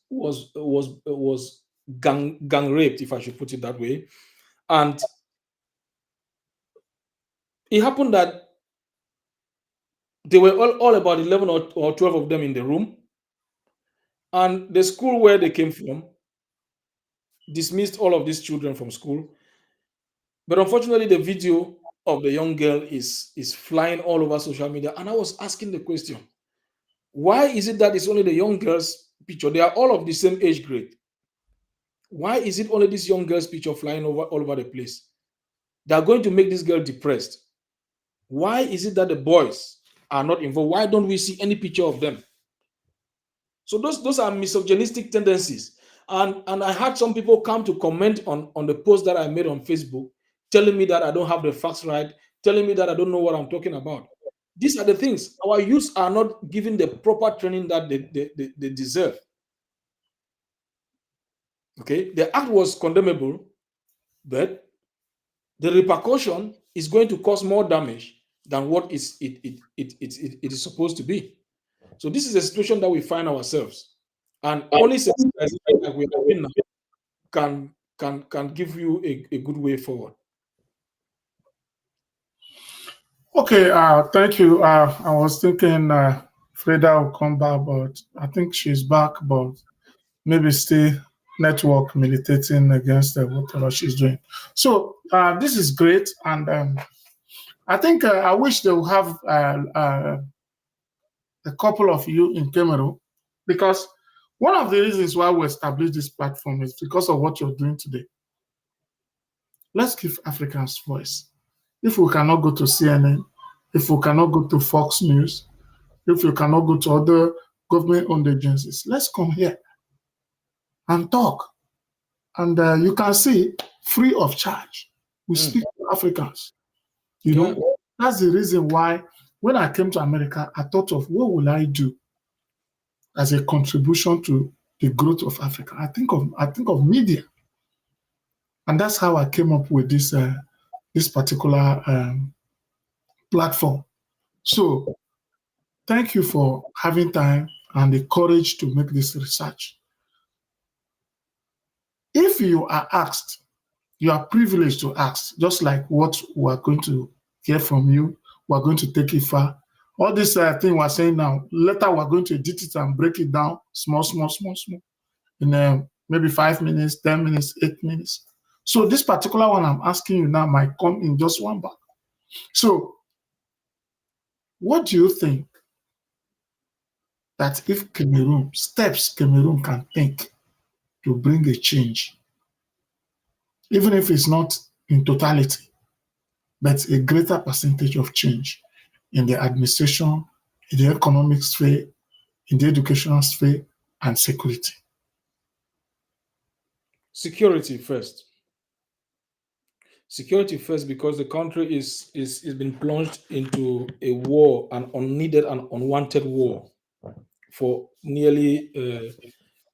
gang raped, if I should put it that way. And it happened that they were all about 11 or 12 of them in the room, and the school where they came from dismissed all of these children from school. But unfortunately, the video of the young girl is flying all over social media, and I was asking the question, why is it that it's only the young girl's picture? They are all of the same age grade. Why is it only this young girl's picture flying all over the place? They are going to make this girl depressed. Why is it that the boys are not involved? Why don't we see any picture of them? So those are misogynistic tendencies. And I had some people come to comment on the post that I made on Facebook, telling me that I don't have the facts right, telling me that I don't know what I'm talking about. These are the things. Our youths are not given the proper training that they deserve. Okay, the act was condemnable, but the repercussion is going to cause more damage than what it is supposed to be. So this is a situation that we find ourselves, and only sensitization like we are doing now can give you a good way forward. Okay, thank you. I was thinking Freda will come back, but I think she's back, but maybe still network militating against whatever she's doing. So this is great, and I think I wish they would have a couple of you in Cameroon, because one of the reasons why we established this platform is because of what you're doing today. Let's give Africans voice. If we cannot go to CNN, if we cannot go to Fox News, if we cannot go to other government-owned agencies, let's come here and talk. And you can see, free of charge, we speak to Africans. You know, that's the reason why when I came to America, I thought of what will I do as a contribution to the growth of Africa. I think of media, and that's how I came up with this this particular platform. So, thank you for having time and the courage to make this research. If you are asked, you are privileged to ask, just like what we are going to hear from you. We are going to take it far. All this thing we're saying now, later we're going to edit it and break it down small, in maybe 5 minutes, 10 minutes, 8 minutes. So this particular one I'm asking you now might come in just one back. So what do you think that if steps Cameroon can take to bring a change, even if it's not in totality, but a greater percentage of change in the administration, in the economic sphere, in the educational sphere, and security? Security first. Security first, because the country is been plunged into a war, an unneeded and unwanted war, for nearly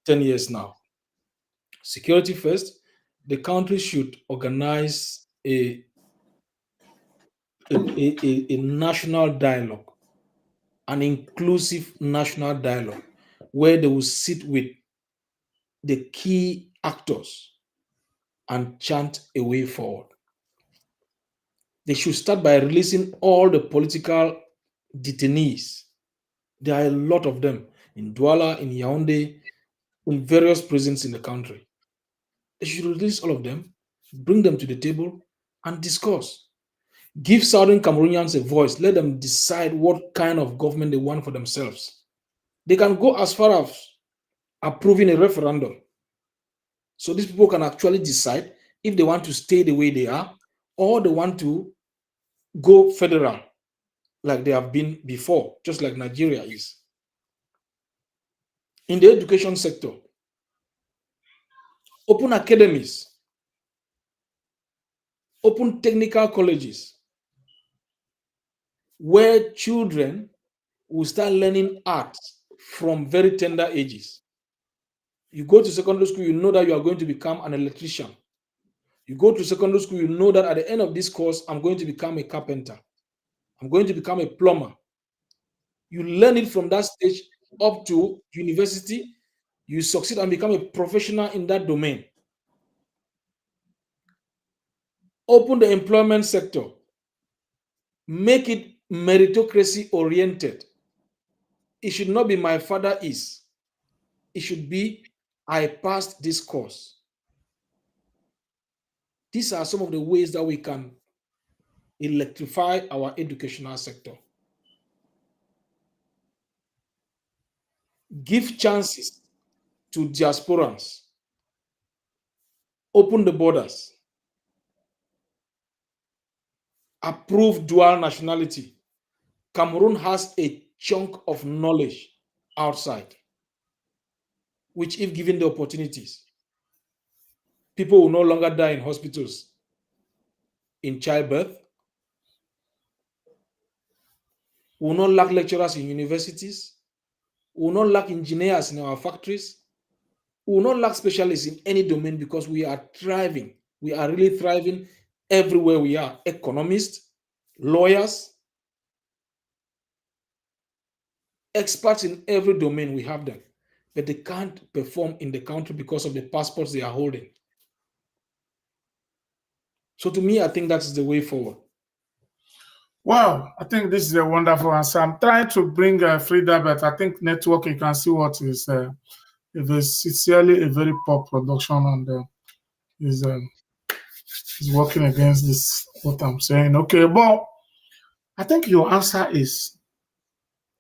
10 years now. Security first. The country should organize a national dialogue, an inclusive national dialogue, where they will sit with the key actors and chant a way forward. They should start by releasing all the political detainees There are a lot of them in Douala, in Yaoundé, in various prisons in the country. They should release all of them, bring them to the table, and discuss. Give Southern Cameroonians a voice. Let them decide what kind of government they want for themselves. They can go as far as approving a referendum. So these people can actually decide if they want to stay the way they are or they want to go federal like they have been before, just like Nigeria is. In the education sector, open academies, open technical colleges where children will start learning art from very tender ages. You go to secondary school, you know that you are going to become an electrician. You go to secondary school, you know that at the end of this course, I'm going to become a carpenter. I'm going to become a plumber. You learn it from that stage up to university. You succeed and become a professional in that domain. Open the employment sector. Make it meritocracy oriented. It should not be my father is. It should be I passed this course. These are some of the ways that we can electrify our educational sector. Give chances to diasporans. Open the borders. Approve dual nationality. Cameroon has a chunk of knowledge outside, which, if given the opportunities, people will no longer die in hospitals in childbirth. We will not lack lecturers in universities. We will not lack engineers in our factories. We will not lack specialists in any domain because we are thriving. We are really thriving everywhere we are. Economists, lawyers, experts in every domain, we have them. But they can't perform in the country because of the passports they are holding. So to me, I think that's the way forward. Wow, I think this is a wonderful answer. I'm trying to bring Frida, but I think network, you can see what is sincerely a very poor production, and is working against this, what I'm saying. Okay, but I think your answer is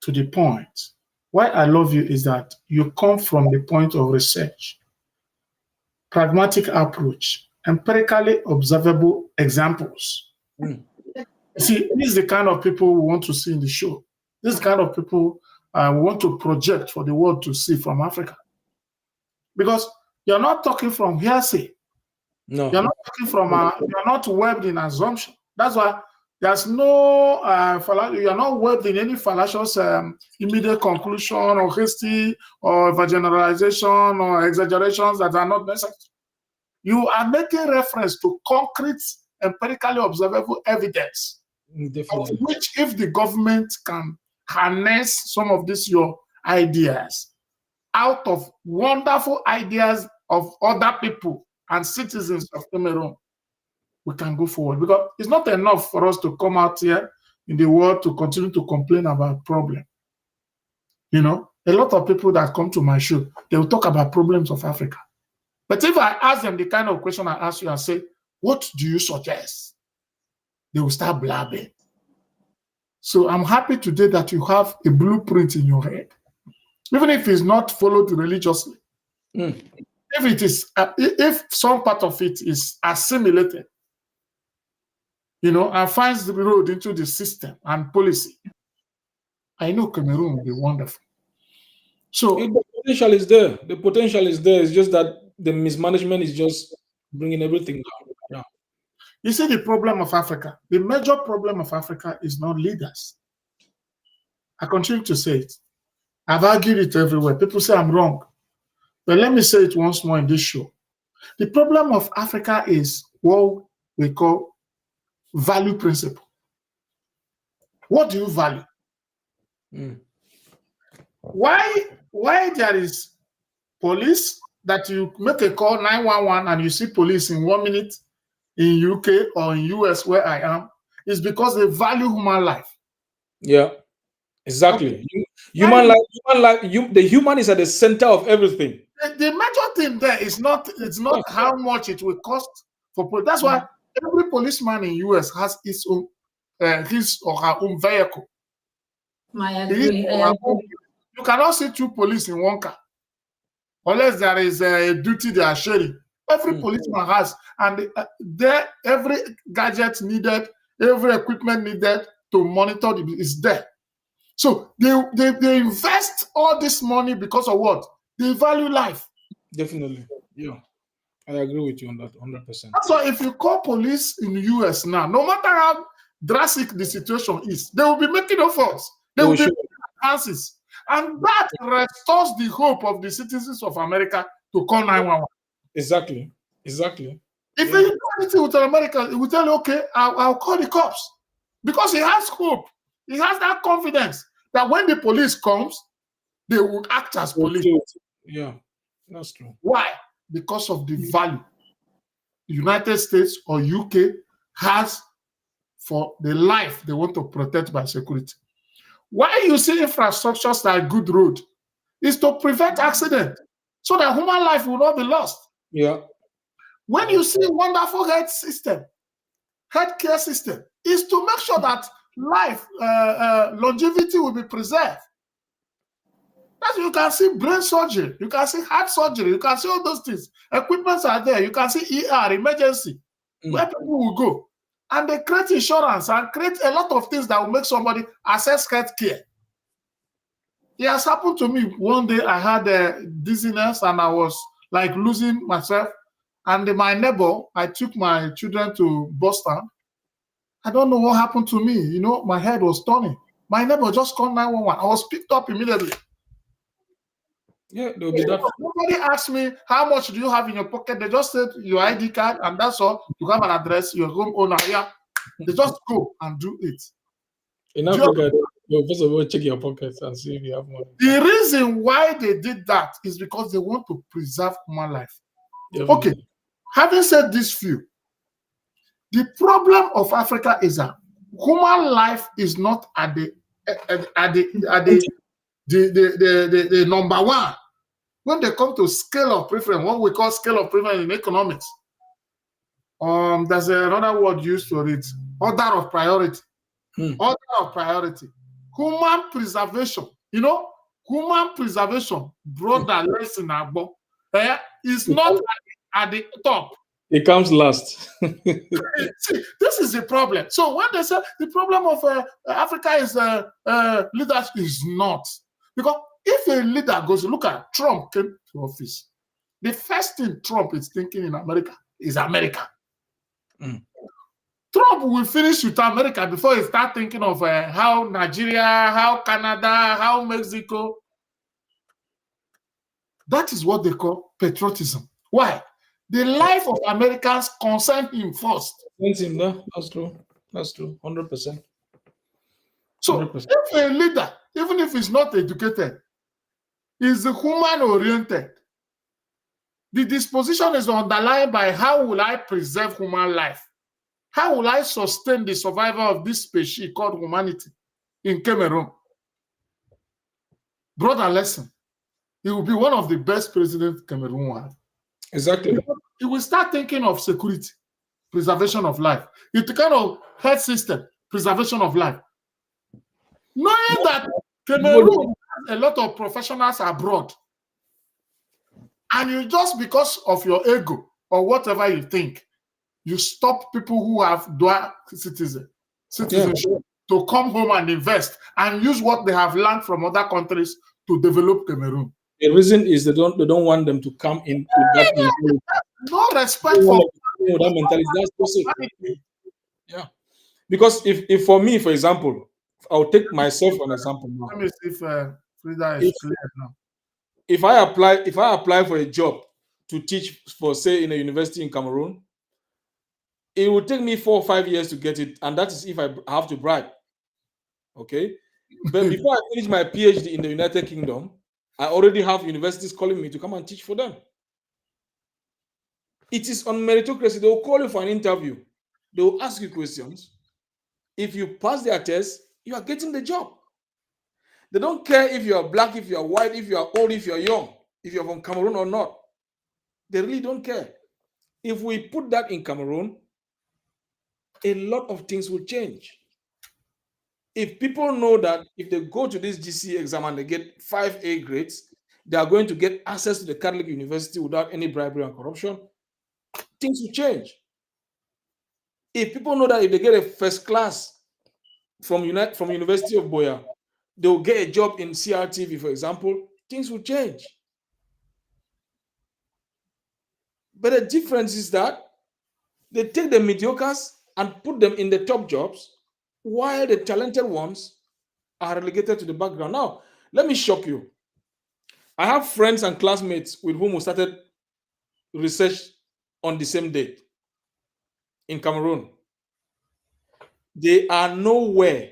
to the point. Why I love you is that you come from the point of research, pragmatic approach, empirically observable examples. See, this is the kind of people we want to see in the show. This is the kind of people we want to project for the world to see from Africa. Because you're not talking from hearsay. No. You're not talking from, you're not webbed in assumption. That's why there's no, you're not webbed in any fallacious immediate conclusion or hasty or generalization or exaggerations that are not necessary. You are making reference to concrete, empirically observable evidence. Of which, if the government can harness some of these your ideas out of wonderful ideas of other people and citizens of Cameroon, we can go forward. Because it's not enough for us to come out here in the world to continue to complain about problems. You know, a lot of people that come to my show, they will talk about problems of Africa. But if I ask them the kind of question I ask you and say, what do you suggest? They will start blabbing. So I'm happy today that you have a blueprint in your head, even if it's not followed religiously. If it is, if some part of it is assimilated, you know, and finds the road into the system and policy, I know Cameroon will be wonderful. So the potential is there. The potential is there. It's just that the mismanagement is just bringing everything down. Yeah. You see, the problem of Africa, the major problem of Africa is not leaders. I continue to say it. I've argued it everywhere. People say I'm wrong. But let me say it once more in this show. The problem of Africa is what we call value principle. What do you value? Why there is police that you make a call 911 and you see police in 1 minute in UK or in US where I am, is because they value human life. Yeah, exactly. Okay. The human is at the center of everything. The major thing there is not how much it will cost for police. That's why every policeman in US has his own his or her own vehicle. I agree. You cannot see two police in one car unless there is a duty they are sharing. Every policeman has, and every gadget needed, every equipment needed to monitor is there. So they invest all this money because of what? They value life. Definitely. Yeah. I agree with you on that 100%. That's why if you call police in the US now, no matter how drastic the situation is, they will be making efforts. They will be making advances. And that restores the hope of the citizens of America to call 911. Exactly. If you do anything with America, it will tell you, okay, I'll call the cops. Because he has hope. He has that confidence that when the police comes, they will act as police. Yeah, that's true. Why? Because of the value the United States or UK has for the life they want to protect by security. Why you see infrastructures like good road is to prevent accident so that human life will not be lost. Yeah. When you see wonderful healthcare system is to make sure that life longevity will be preserved. That's you can see brain surgery, you can see heart surgery, you can see all those things. Equipments are there. You can see ER, emergency, where people will go. And they create insurance and create a lot of things that will make somebody access health care. It has happened to me. One day I had a dizziness and I was like losing myself. And my neighbor, I took my children to Boston. I don't know what happened to me. You know, my head was turning. My neighbor just called 911. I was picked up immediately. Yeah, there will be that. Nobody asked me, how much do you have in your pocket? They just said your ID card, and that's all. You have an address, your home owner. Yeah. They just go and do it. In Africa, you first of all check your pockets and see if you have money. The reason why they did that is because they want to preserve human life. Definitely. Okay. Having said this few, the problem of Africa is that human life is not at the number one. When they come to scale of preference, what we call scale of preference in economics, there's another word used for it, order of priority. Order of priority. Human preservation. You know, human preservation, brother, listen, is not at the top. It comes last. See, this is the problem. So when they say the problem of Africa is leadership, is not. Because if a leader goes, look at Trump came to office. The first thing Trump is thinking in America is America. Trump will finish with America before he start thinking of how Nigeria, how Canada, how Mexico. That is what they call patriotism. Why? The life of Americans concern him first. That's true. That's true. 100%. So 100%. if a leader, even if he's not educated, is human-oriented, the disposition is underlined by how will I preserve human life? How will I sustain the survival of this species called humanity in Cameroon? Brother, listen. He will be one of the best presidents Cameroon will have. Exactly. He will start thinking of security, preservation of life. It's kind of health system, preservation of life. Knowing that Cameroon has a lot of professionals abroad, and you just because of your ego or whatever you think, you stop people who have dual citizenship to come home and invest and use what they have learned from other countries to develop Cameroon. The reason is they don't want them to come in with that mentality. No respect for that mentality. That's possible. Yeah. Because if for me, for example, I'll take myself an example now. Let me see if Frida is clear now. If I apply for a job to teach for, say, in a university in Cameroon, it will take me 4 or 5 years to get it, and that is if I have to bribe. Okay, but before I finish my PhD in the United Kingdom, I already have universities calling me to come and teach for them. It is on meritocracy. They will call you for an interview. They will ask you questions. If you pass their test, you are getting the job. They don't care if you are black, if you are white, if you are old, if you are young, if you're from Cameroon or not. They really don't care. If we put that in Cameroon, a lot of things will change. If people know that if they go to this GC exam and they get 5 A grades, they are going to get access to the Catholic University without any bribery and corruption, things will change. If people know that if they get a first class from University of Boya, they will get a job in CRTV, for example, things will change. But the difference is that they take the mediocres and put them in the top jobs, while the talented ones are relegated to the background. Now, let me shock you. I have friends and classmates with whom we started research on the same day in Cameroon. They are nowhere,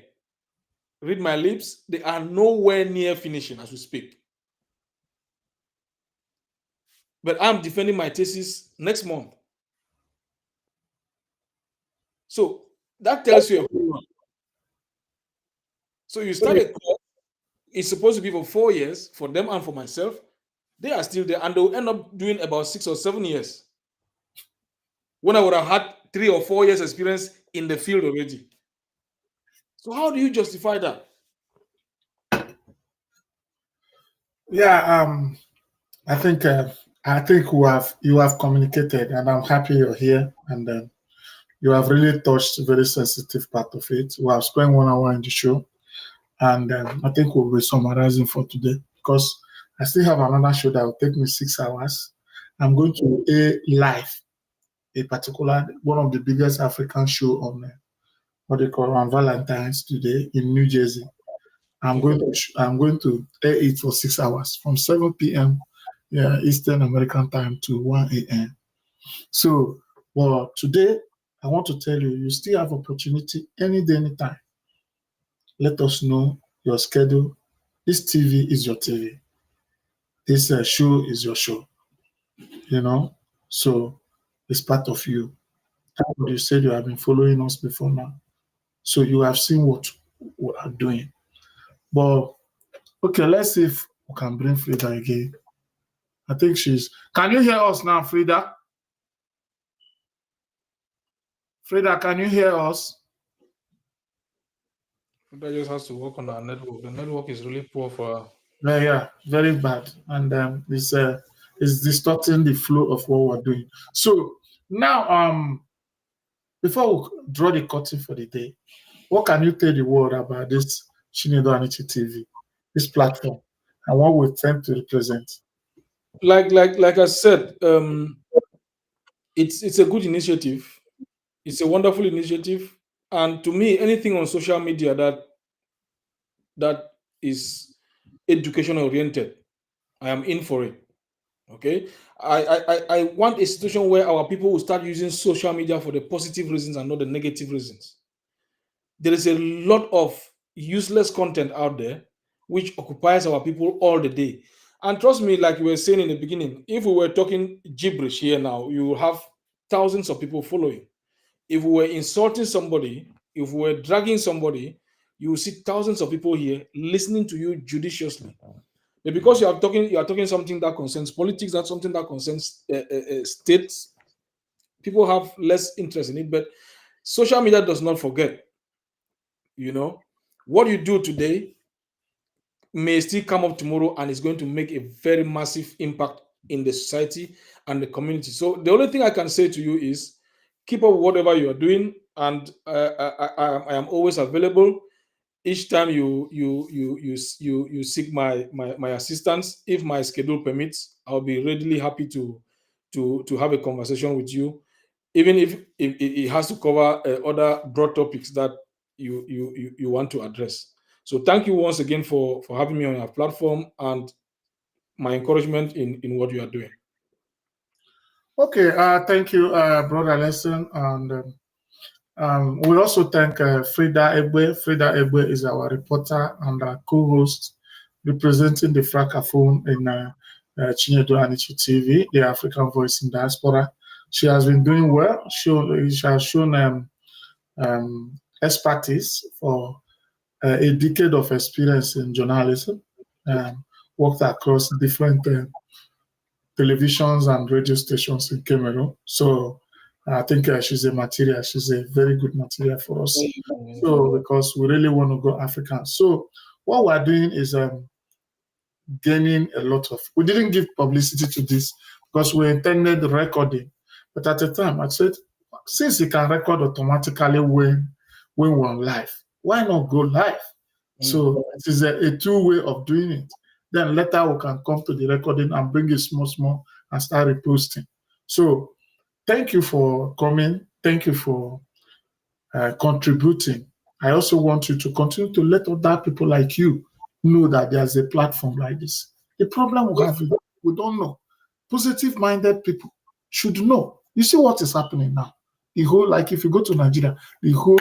read my lips, they are nowhere near finishing as we speak. But I'm defending my thesis next month. So that tells you a whole lot. So you start a course, it's supposed to be for 4 years for them and for myself. They are still there and they'll end up doing about 6 or 7 years, when I would have had 3 or 4 years experience in the field already. So how do you justify that? Yeah, I think you have communicated, and I'm happy you're here, and you have really touched a very sensitive part of it. We have spent 1 hour in the show, and I think we'll be summarizing for today, because I still have another show that will take me 6 hours. I'm going to live a particular one of the biggest African show on what they call on Valentine's today in New Jersey. I'm going to air it for 6 hours from 7 p.m. Eastern American time to 1 a.m. So, well, today I want to tell you, you still have opportunity any day, anytime. Let us know your schedule. This TV is your TV. This show is your show. So it's part of you. You said you have been following us before now, so you have seen what we are doing. But okay, let's see if we can bring Frida again. I think she's. Can you hear us now, Frida? Frida, can you hear us? Frida just has to work on our network. The network is really poor for her. Yeah, very bad, and it's distorting the flow of what we're doing. So now, before we draw the curtain for the day, what can you tell the world about this Chinedu Anichi TV, this platform, and what we tend to represent? Like I said, it's a good initiative. It's a wonderful initiative, and to me, anything on social media that is education oriented, I am in for it. Okay, I want a situation where our people will start using social media for the positive reasons and not the negative reasons. There is a lot of useless content out there which occupies our people all the day. And trust me, like you were saying in the beginning, if we were talking gibberish here now, you will have thousands of people following. If we were insulting somebody, if we were dragging somebody, you will see thousands of people here listening to you judiciously. But because you are talking something that concerns politics, that's something that concerns states, people have less interest in it. But social media does not forget. What you do today may still come up tomorrow, and it's going to make a very massive impact in the society and the community. So the only thing I can say to you is keep up whatever you are doing, and I am always available. Each time you seek my assistance, if my schedule permits, I'll be readily happy to have a conversation with you, even if it has to cover other broad topics that you want to address. So thank you once again for having me on your platform, and my encouragement in what you are doing. Okay, thank you, Brother Lesson, and we also thank Frida Egbe. Frida Egbe is our reporter and our co-host representing the Francophone in Chinedu Anichi TV, the African voice in diaspora. She has been doing well. She has shown expertise for a decade of experience in journalism, worked across different televisions and radio stations in Cameroon. So I think she's a material. She's a very good material for us. So because we really want to go African. So what we're doing is gaining a lot of. We didn't give publicity to this because we intended recording, but at the time I said, since you can record automatically when we're on live, why not go live? So it is a two-way of doing it. Then later we can come to the recording and bring it small and start reposting. So thank you for coming. Thank you for contributing. I also want you to continue to let other people like you know that there's a platform like this. The problem we have is we don't know. Positive-minded people should know. You see what is happening now. The whole, like if you go to Nigeria, the whole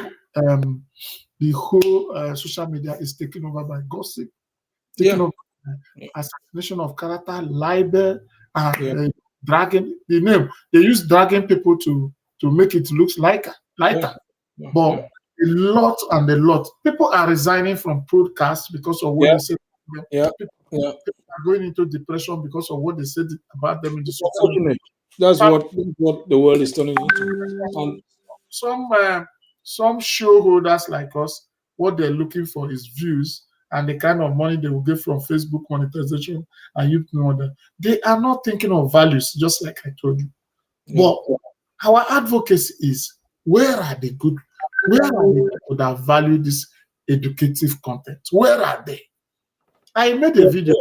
social media is taken over by gossip, taken over by assassination of character, libel, and dragging the name. They use dragging people to make it look lighter. But a lot. People are resigning from podcasts because of what they said. People are going into depression because of what they said about them in the social media. That's what the world is turning into. And some show holders like us, what they're looking for is views and the kind of money they will get from Facebook monetization and YouTube. They are not thinking of values, just like I told you. But our advocacy is, where are the good? Where are the people that value this educative content? Where are they? I made a video.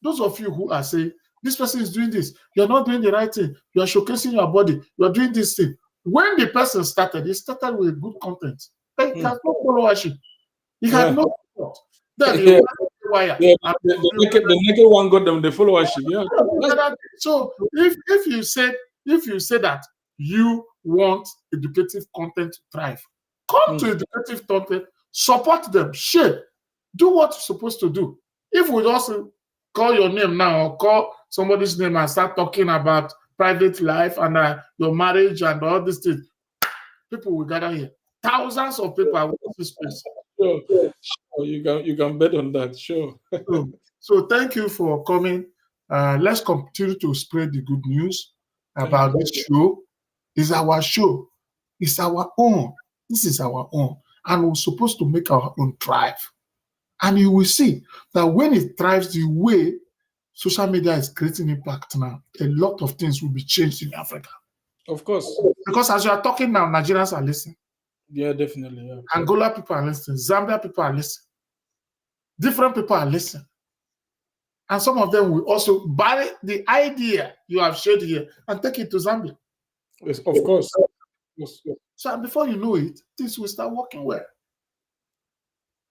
Those of you who are saying, this person is doing this, you're not doing the right thing, you are showcasing your body, you're doing this thing. When the person started, he started with good content. But he has no followership. He had no support. Then the naked one got them the followership. So if you say that you want educative content to thrive, come to educative content, support them, share, do what you're supposed to do. If we also call your name now or call somebody's name and start talking about private life and your marriage and all these things, people will gather here. Thousands of people are watching this space. Sure. You can bet on that. Sure. So thank you for coming. Let's continue to spread the good news about this show. It's our show. It's our own. This is our own. And we're supposed to make our own thrive. And you will see that when it thrives the way social media is creating impact now, a lot of things will be changed in Africa. Of course. Because as you are talking now, Nigerians are listening. Yeah, definitely. Yeah. Angola people are listening. Zambia people are listening. Different people are listening. And some of them will also buy the idea you have shared here and take it to Zambia. Yes, of course. Yes. So before you know it, things will start working well.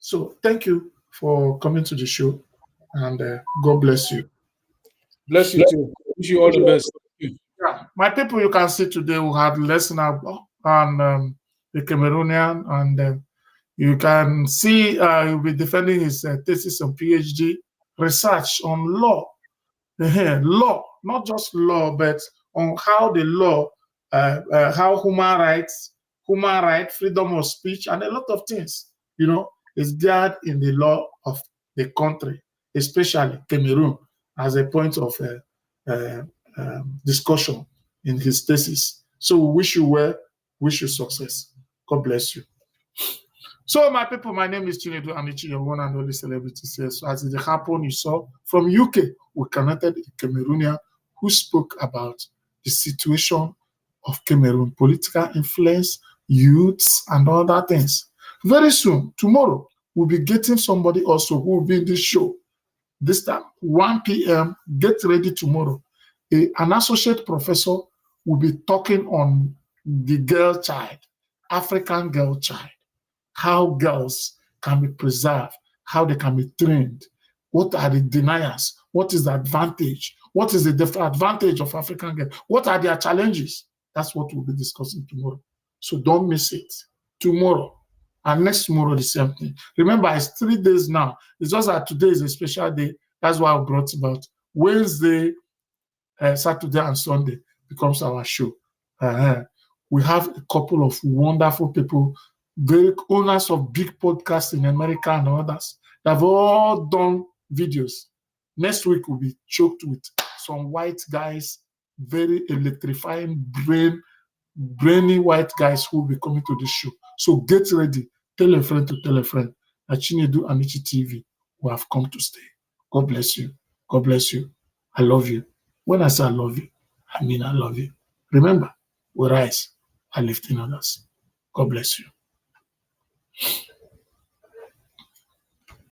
So thank you for coming to the show, and God bless you. Bless you too. Wish you all the best. Yeah, my people, you can see today we had lesson on the Cameroonian, and you can see he'll be defending his thesis on PhD research on law. Law, not just law, but on how the law, how human rights, freedom of speech, and a lot of things, is guarded in the law of the country, especially Cameroon, as a point of discussion in his thesis. So we wish you well, wish you success. God bless you. So my people, my name is Chinedu Anichi, your one and only celebrity here. So as it happened, you saw from UK, we connected a Cameroonian who spoke about the situation of Cameroon, political influence, youths, and other things. Very soon, tomorrow, we'll be getting somebody also who will be in this show. This time, 1 p.m., get ready tomorrow. An associate professor will be talking on the girl child, African girl child, how girls can be preserved, how they can be trained, what are the deniers, what is the advantage, what is the disadvantage of African girls, what are their challenges. That's what we'll be discussing tomorrow. So don't miss it. Tomorrow. And next tomorrow, the same thing. Remember, it's 3 days now. It's just that today is a special day. That's why I brought about Wednesday, Saturday, and Sunday becomes our show. We have a couple of wonderful people very owners of big podcasts in America and others. They've all done videos. Next week will be choked with some white guys, very electrifying, brainy white guys who will be coming to this show. So get ready. Tell a friend to tell a friend that Chinedu Anichi TV will have come to stay. God bless you. God bless you. I love you. When I say I love you, I mean I love you. Remember, we rise and lift in others. God bless you.